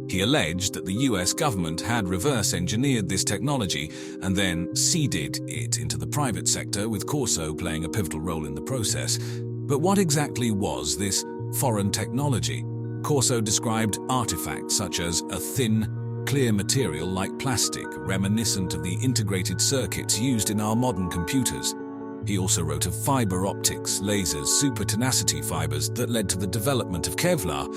He alleged that the US government had reverse-engineered this technology and then seeded it into the private sector, with Corso playing a pivotal role in the process. But what exactly was this foreign technology? Corso described artifacts such as a thin, clear material like plastic, reminiscent of the integrated circuits used in our modern computers. He also wrote of fiber optics, lasers, super tenacity fibers that led to the development of Kevlar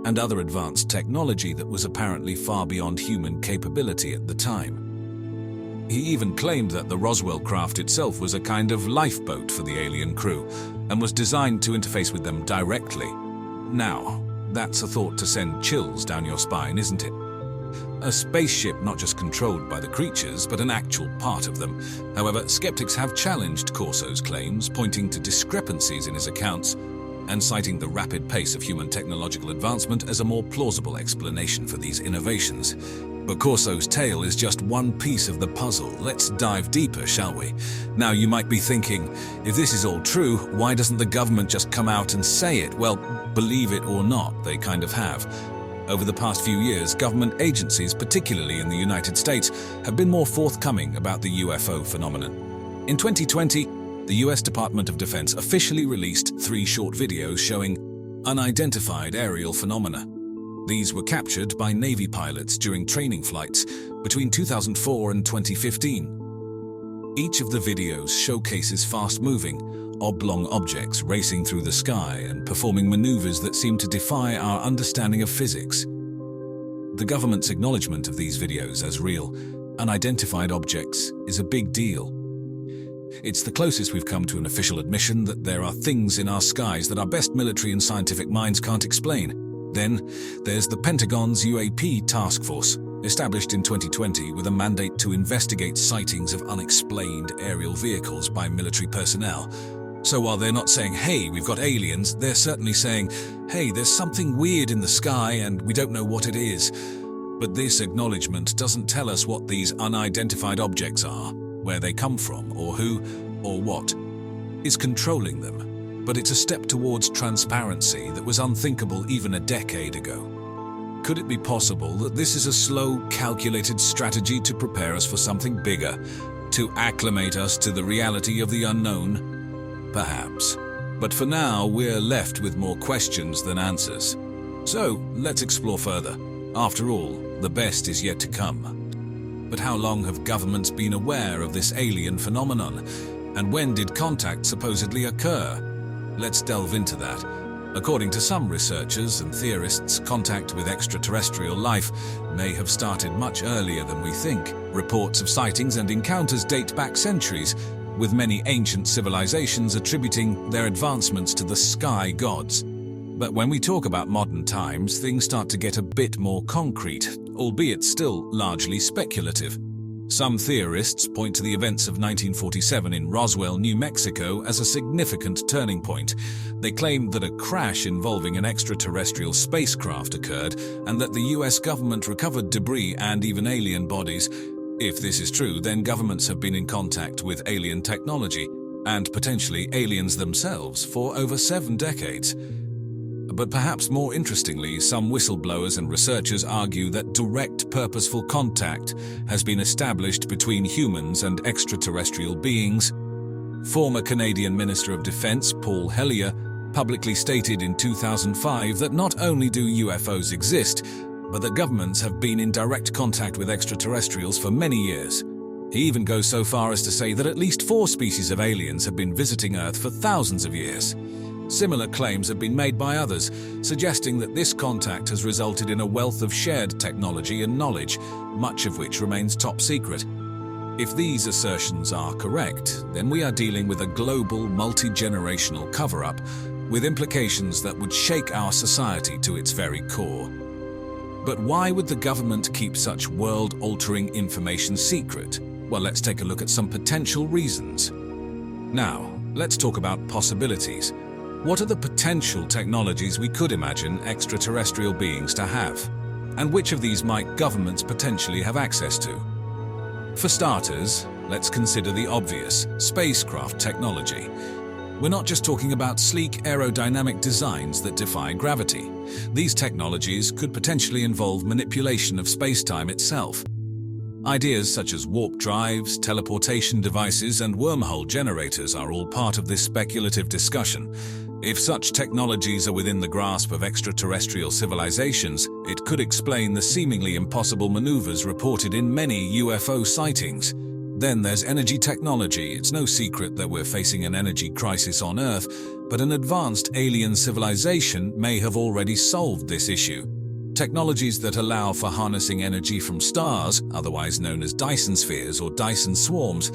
and other advanced technology that was apparently far beyond human capability at the time. He even claimed that the Roswell craft itself was a kind of lifeboat for the alien crew and was designed to interface with them directly. Now, that's a thought to send chills down your spine, isn't it? A spaceship not just controlled by the creatures, but an actual part of them. However, skeptics have challenged Corso's claims, pointing to discrepancies in his accounts and citing the rapid pace of human technological advancement as a more plausible explanation for these innovations. But Corso's tale is just one piece of the puzzle. Let's dive deeper, shall we? Now, you might be thinking, if this is all true, why doesn't the government just come out and say it? Well, believe it or not, they kind of have. Over the past few years, government agencies, particularly in the United States, have been more forthcoming about the UFO phenomenon. In 2020, the US Department of Defense officially released 3 short videos showing unidentified aerial phenomena. These were captured by Navy pilots during training flights between 2004 and 2015. Each of the videos showcases fast-moving, oblong objects racing through the sky and performing maneuvers that seem to defy our understanding of physics. The government's acknowledgement of these videos as real, unidentified objects is a big deal. It's the closest we've come to an official admission that there are things in our skies that our best military and scientific minds can't explain. Then, there's the Pentagon's UAP task force, established in 2020 with a mandate to investigate sightings of unexplained aerial vehicles by military personnel. So while they're not saying, hey, we've got aliens, they're certainly saying, hey, there's something weird in the sky and we don't know what it is. But this acknowledgement doesn't tell us what these unidentified objects are, where they come from, or who, or what is controlling them. But it's a step towards transparency that was unthinkable even a decade ago. Could it be possible that this is a slow, calculated strategy to prepare us for something bigger, to acclimate us to the reality of the unknown? Perhaps. But for now, we're left with more questions than answers. So, let's explore further. After all, the best is yet to come. But how long have governments been aware of this alien phenomenon? And when did contact supposedly occur? Let's delve into that. According to some researchers and theorists, contact with extraterrestrial life may have started much earlier than we think. Reports of sightings and encounters date back centuries, with many ancient civilizations attributing their advancements to the sky gods. But when we talk about modern times, things start to get a bit more concrete, albeit still largely speculative. Some theorists point to the events of 1947 in Roswell, New Mexico as a significant turning point. They claimed that a crash involving an extraterrestrial spacecraft occurred and that the US government recovered debris and even alien bodies. If this is true, then governments have been in contact with alien technology and potentially aliens themselves for over 7 decades. But perhaps more interestingly, some whistleblowers and researchers argue that direct purposeful contact has been established between humans and extraterrestrial beings. Former Canadian Minister of Defense Paul Hellyer publicly stated in 2005 that not only do UFOs exist, but that governments have been in direct contact with extraterrestrials for many years. He even goes so far as to say that at least 4 species of aliens have been visiting Earth for thousands of years. Similar claims have been made by others, suggesting that this contact has resulted in a wealth of shared technology and knowledge, much of which remains top secret. If these assertions are correct, then we are dealing with a global, multi-generational cover-up, with implications that would shake our society to its very core. But why would the government keep such world-altering information secret? Well, let's take a look at some potential reasons. Now, let's talk about possibilities. What are the potential technologies we could imagine extraterrestrial beings to have? And which of these might governments potentially have access to? For starters, let's consider the obvious: spacecraft technology. We're not just talking about sleek aerodynamic designs that defy gravity. These technologies could potentially involve manipulation of space-time itself. Ideas such as warp drives, teleportation devices, and wormhole generators are all part of this speculative discussion. If such technologies are within the grasp of extraterrestrial civilizations, it could explain the seemingly impossible maneuvers reported in many UFO sightings. Then there's energy technology. It's no secret that we're facing an energy crisis on Earth, but an advanced alien civilization may have already solved this issue. Technologies that allow for harnessing energy from stars, otherwise known as Dyson spheres or Dyson swarms,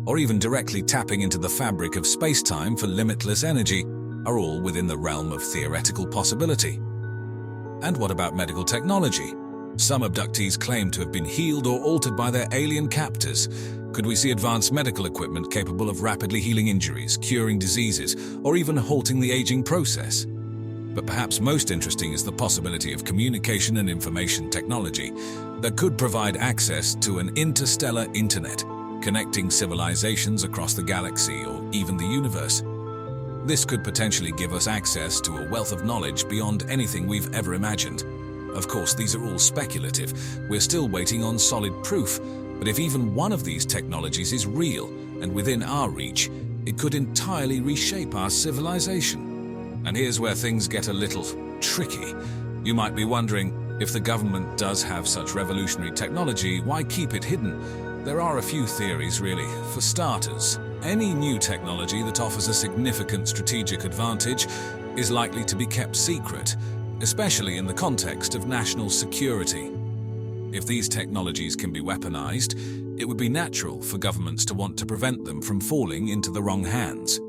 or even directly tapping into the fabric of space-time for limitless energy, are all within the realm of theoretical possibility. And what about medical technology? Some abductees claim to have been healed or altered by their alien captors. Could we see advanced medical equipment capable of rapidly healing injuries, curing diseases, or even halting the aging process? But perhaps most interesting is the possibility of communication and information technology that could provide access to an interstellar internet, connecting civilizations across the galaxy or even the universe. This could potentially give us access to a wealth of knowledge beyond anything we've ever imagined. Of course, these are all speculative. We're still waiting on solid proof, but if even one of these technologies is real and within our reach, it could entirely reshape our civilization. And here's where things get a little tricky. You might be wondering, if the government does have such revolutionary technology, why keep it hidden? There are a few theories, really. For starters, any new technology that offers a significant strategic advantage is likely to be kept secret, especially in the context of national security. If these technologies can be weaponized, it would be natural for governments to want to prevent them from falling into the wrong hands.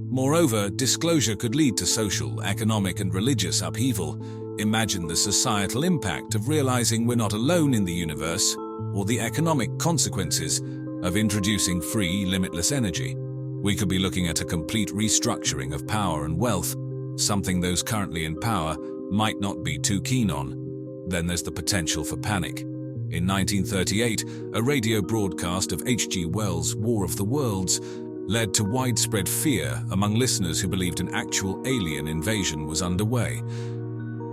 Moreover, disclosure could lead to social, economic, and religious upheaval. Imagine the societal impact of realizing we're not alone in the universe, or the economic consequences of introducing free, limitless energy. We could be looking at a complete restructuring of power and wealth, something those currently in power might not be too keen on. Then there's the potential for panic. In 1938, a radio broadcast of H.G. Wells' War of the Worlds led to widespread fear among listeners who believed an actual alien invasion was underway.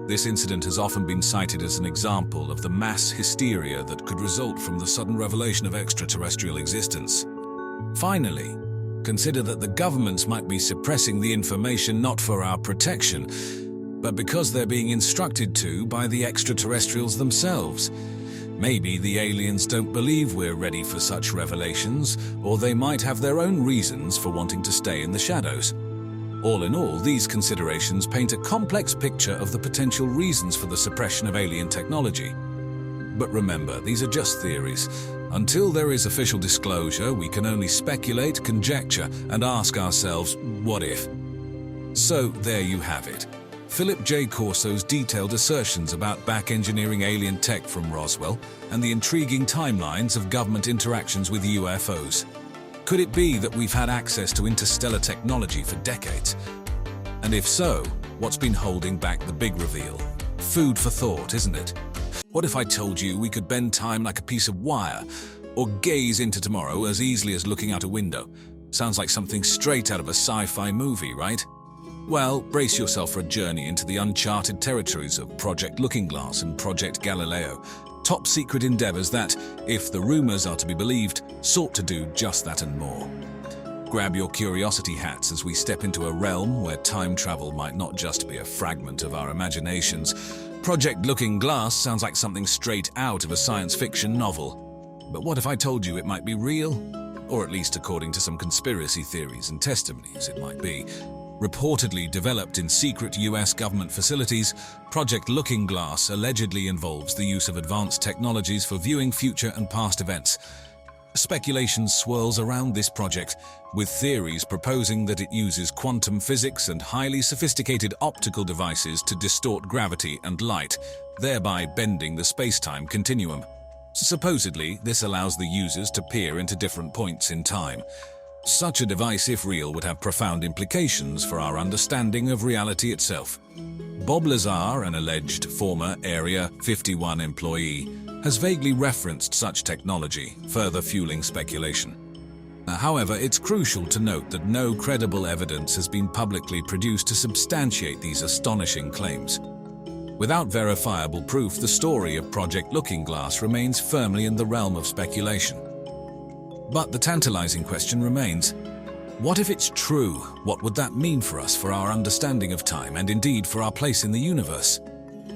This incident has often been cited as an example of the mass hysteria that could result from the sudden revelation of extraterrestrial existence. Finally, consider that the governments might be suppressing the information not for our protection, but because they're being instructed to by the extraterrestrials themselves. Maybe the aliens don't believe we're ready for such revelations, or they might have their own reasons for wanting to stay in the shadows. All in all, these considerations paint a complex picture of the potential reasons for the suppression of alien technology. But remember, these are just theories. Until there is official disclosure, we can only speculate, conjecture, and ask ourselves, what if? So there you have it. Philip J. Corso's detailed assertions about back-engineering alien tech from Roswell, and the intriguing timelines of government interactions with UFOs. Could it be that we've had access to interstellar technology for decades? And if so, what's been holding back the big reveal? Food for thought, isn't it? What if I told you we could bend time like a piece of wire, or gaze into tomorrow as easily as looking out a window? Sounds like something straight out of a sci-fi movie, right? Well, brace yourself for a journey into the uncharted territories of Project Looking Glass and Project Galileo, top-secret endeavors that, if the rumors are to be believed, sought to do just that and more. Grab your curiosity hats as we step into a realm where time travel might not just be a fragment of our imaginations. Project Looking Glass sounds like something straight out of a science fiction novel. But what if I told you it might be real? Or at least according to some conspiracy theories and testimonies, it might be. Reportedly developed in secret US government facilities, Project Looking Glass allegedly involves the use of advanced technologies for viewing future and past events. Speculation swirls around this project, with theories proposing that it uses quantum physics and highly sophisticated optical devices to distort gravity and light, thereby bending the space-time continuum. Supposedly, this allows the users to peer into different points in time. Such a device, if real, would have profound implications for our understanding of reality itself. Bob Lazar, an alleged former Area 51 employee, has vaguely referenced such technology, further fueling speculation. However, it's crucial to note that no credible evidence has been publicly produced to substantiate these astonishing claims. Without verifiable proof, the story of Project Looking Glass remains firmly in the realm of speculation. But the tantalizing question remains, what if it's true? What would that mean for us, for our understanding of time, and indeed for our place in the universe?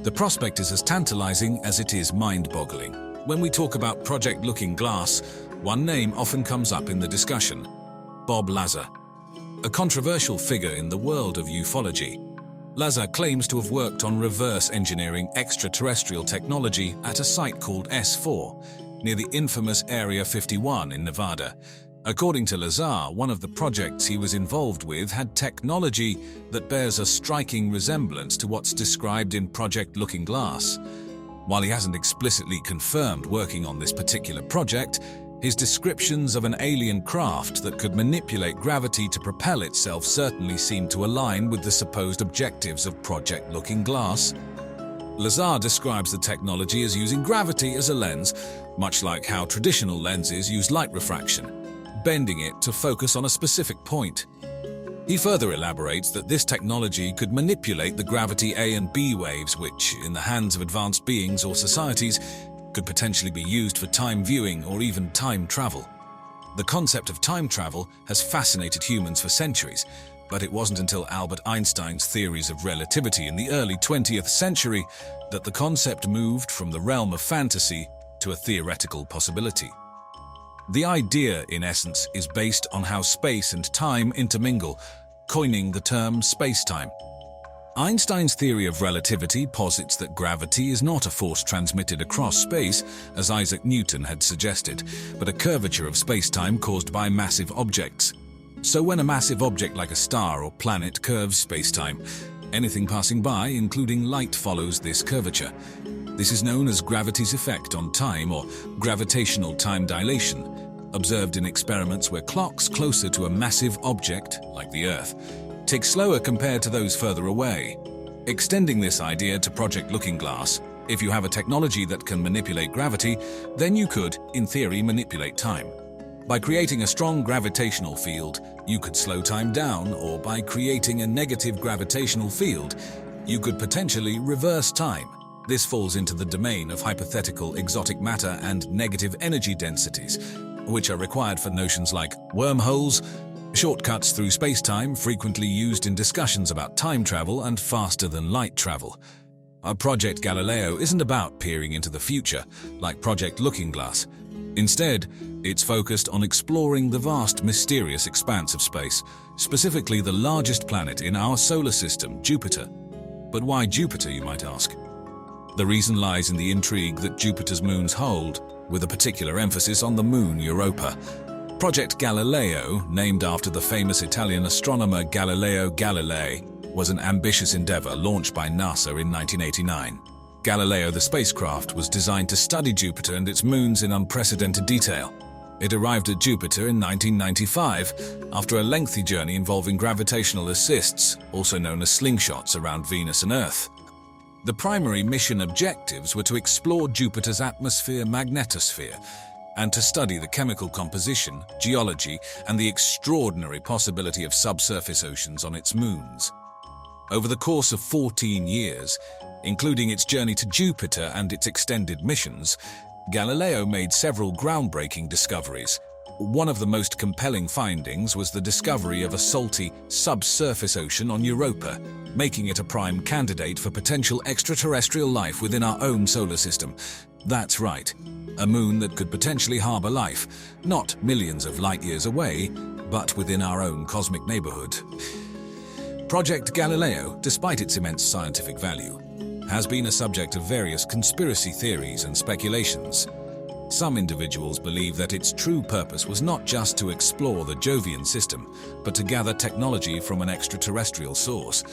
The prospect is as tantalizing as it is mind-boggling. When we talk about Project Looking Glass, one name often comes up in the discussion: Bob Lazars. A controversial figure in the world of ufology, Lazar claims to have worked on reverse engineering extraterrestrial technology at a site called S4, near the infamous Area 51 in Nevada. According to Lazar, one of the projects he was involved with had technology that bears a striking resemblance to what's described in Project Looking Glass. While he hasn't explicitly confirmed working on this particular project, his descriptions of an alien craft that could manipulate gravity to propel itself certainly seem to align with the supposed objectives of Project Looking Glass. Lazar describes the technology as using gravity as a lens, much like how traditional lenses use light refraction, bending it to focus on a specific point. He further elaborates that this technology could manipulate the gravity A and B waves, which, in the hands of advanced beings or societies, could potentially be used for time viewing or even time travel. The concept of time travel has fascinated humans for centuries, but it wasn't until Albert Einstein's theories of relativity in the early 20th century that the concept moved from the realm of fantasy to a theoretical possibility. The idea, in essence, is based on how space and time intermingle, coining the term space-time. Einstein's theory of relativity posits that gravity is not a force transmitted across space, as Isaac Newton had suggested, but a curvature of space-time caused by massive objects. So when a massive object like a star or planet curves space-time, anything passing by, including light, follows this curvature. This is known as gravity's effect on time, or gravitational time dilation, observed in experiments where clocks closer to a massive object, like the Earth, tick slower compared to those further away. Extending this idea to Project Looking Glass, if you have a technology that can manipulate gravity, then you could, in theory, manipulate time. By creating a strong gravitational field, you could slow time down, or by creating a negative gravitational field, you could potentially reverse time. This falls into the domain of hypothetical exotic matter and negative energy densities, which are required for notions like wormholes, shortcuts through space-time frequently used in discussions about time travel and faster-than-light travel. Our Project Galileo isn't about peering into the future, like Project Looking Glass. Instead, it's focused on exploring the vast, mysterious expanse of space, specifically the largest planet in our solar system, Jupiter. But why Jupiter, you might ask? The reason lies in the intrigue that Jupiter's moons hold, with a particular emphasis on the moon Europa. Project Galileo, named after the famous Italian astronomer Galileo Galilei, was an ambitious endeavor launched by NASA in 1989. Galileo, the spacecraft, was designed to study Jupiter and its moons in unprecedented detail. It arrived at Jupiter in 1995 after a lengthy journey involving gravitational assists, also known as slingshots, around Venus and Earth. The primary mission objectives were to explore Jupiter's atmosphere, magnetosphere, and to study the chemical composition, geology, and the extraordinary possibility of subsurface oceans on its moons. Over the course of 14 years, including its journey to Jupiter and its extended missions, Galileo made several groundbreaking discoveries. One of the most compelling findings was the discovery of a salty, subsurface ocean on Europa, making it a prime candidate for potential extraterrestrial life within our own solar system. That's right, a moon that could potentially harbor life, not millions of light years away, but within our own cosmic neighborhood. Project Galileo, despite its immense scientific value, has been a subject of various conspiracy theories and speculations. Some individuals believe that its true purpose was not just to explore the Jovian system, but to gather technology from an extraterrestrial source.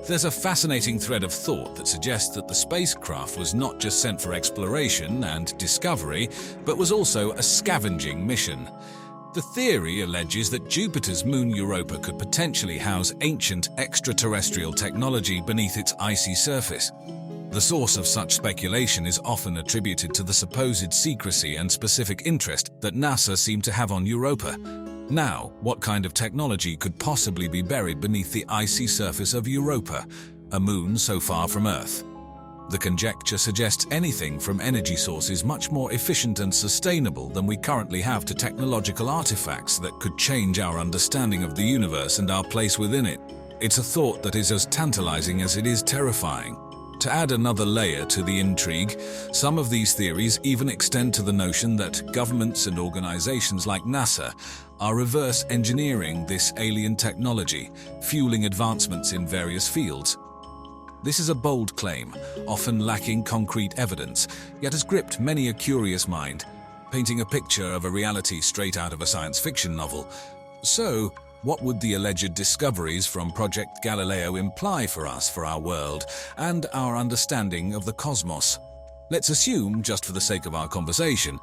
There's a fascinating thread of thought that suggests that the spacecraft was not just sent for exploration and discovery, but was also a scavenging mission. The theory alleges that Jupiter's moon Europa could potentially house ancient extraterrestrial technology beneath its icy surface. The source of such speculation is often attributed to the supposed secrecy and specific interest that NASA seemed to have on Europa. Now, what kind of technology could possibly be buried beneath the icy surface of Europa, a moon so far from Earth? The conjecture suggests anything from energy sources much more efficient and sustainable than we currently have to technological artifacts that could change our understanding of the universe and our place within it. It's a thought that is as tantalizing as it is terrifying. To add another layer to the intrigue, some of these theories even extend to the notion that governments and organizations like NASA are reverse engineering this alien technology, fueling advancements in various fields. This is a bold claim, often lacking concrete evidence, yet has gripped many a curious mind, painting a picture of a reality straight out of a science fiction novel. So, what would the alleged discoveries from Project Galileo imply for us, for our world, and our understanding of the cosmos? Let's assume, just for the sake of our conversation,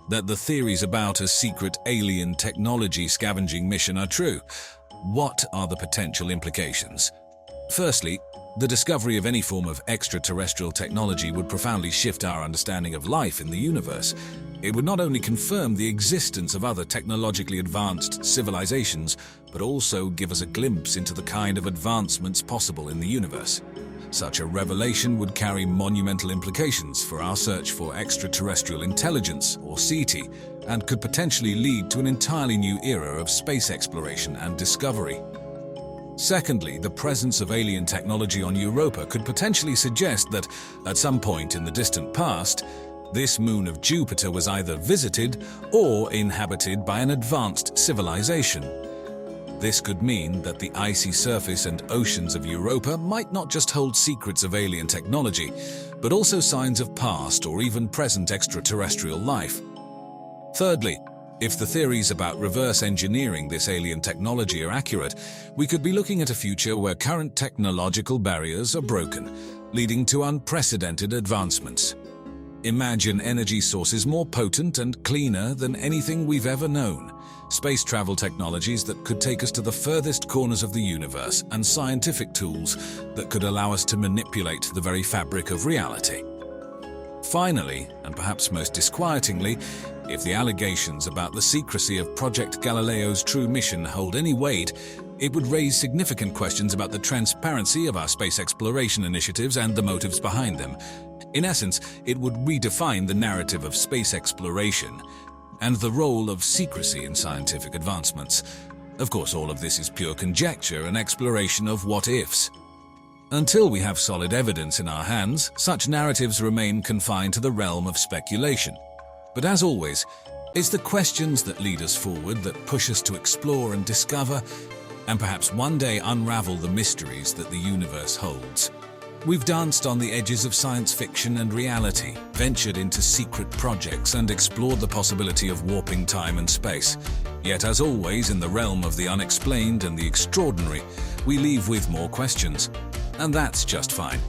that the theories about a secret alien technology scavenging mission are true. What are the potential implications? Firstly, the discovery of any form of extraterrestrial technology would profoundly shift our understanding of life in the universe. It would not only confirm the existence of other technologically advanced civilizations, but also give us a glimpse into the kind of advancements possible in the universe. Such a revelation would carry monumental implications for our search for extraterrestrial intelligence, or SETI, and could potentially lead to an entirely new era of space exploration and discovery. Secondly, the presence of alien technology on Europa could potentially suggest that, at some point in the distant past, this moon of Jupiter was either visited or inhabited by an advanced civilization. This could mean that the icy surface and oceans of Europa might not just hold secrets of alien technology, but also signs of past or even present extraterrestrial life. Thirdly, if the theories about reverse engineering this alien technology are accurate, we could be looking at a future where current technological barriers are broken, leading to unprecedented advancements. Imagine energy sources more potent and cleaner than anything we've ever known, space travel technologies that could take us to the furthest corners of the universe, and scientific tools that could allow us to manipulate the very fabric of reality. Finally, and perhaps most disquietingly, if the allegations about the secrecy of Project Galileo's true mission hold any weight, it would raise significant questions about the transparency of our space exploration initiatives and the motives behind them. In essence, it would redefine the narrative of space exploration and the role of secrecy in scientific advancements. Of course, all of this is pure conjecture and exploration of what-ifs. Until we have solid evidence in our hands, such narratives remain confined to the realm of speculation. But as always, it's the questions that lead us forward, that push us to explore and discover, and perhaps one day unravel the mysteries that the universe holds. We've danced on the edges of science fiction and reality, ventured into secret projects, and explored the possibility of warping time and space. Yet, as always, in the realm of the unexplained and the extraordinary, we leave with more questions. And that's just fine,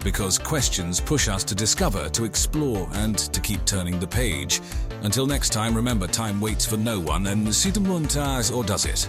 because questions push us to discover, to explore, and to keep turning the page. Until next time, remember, time waits for no one, and or does it?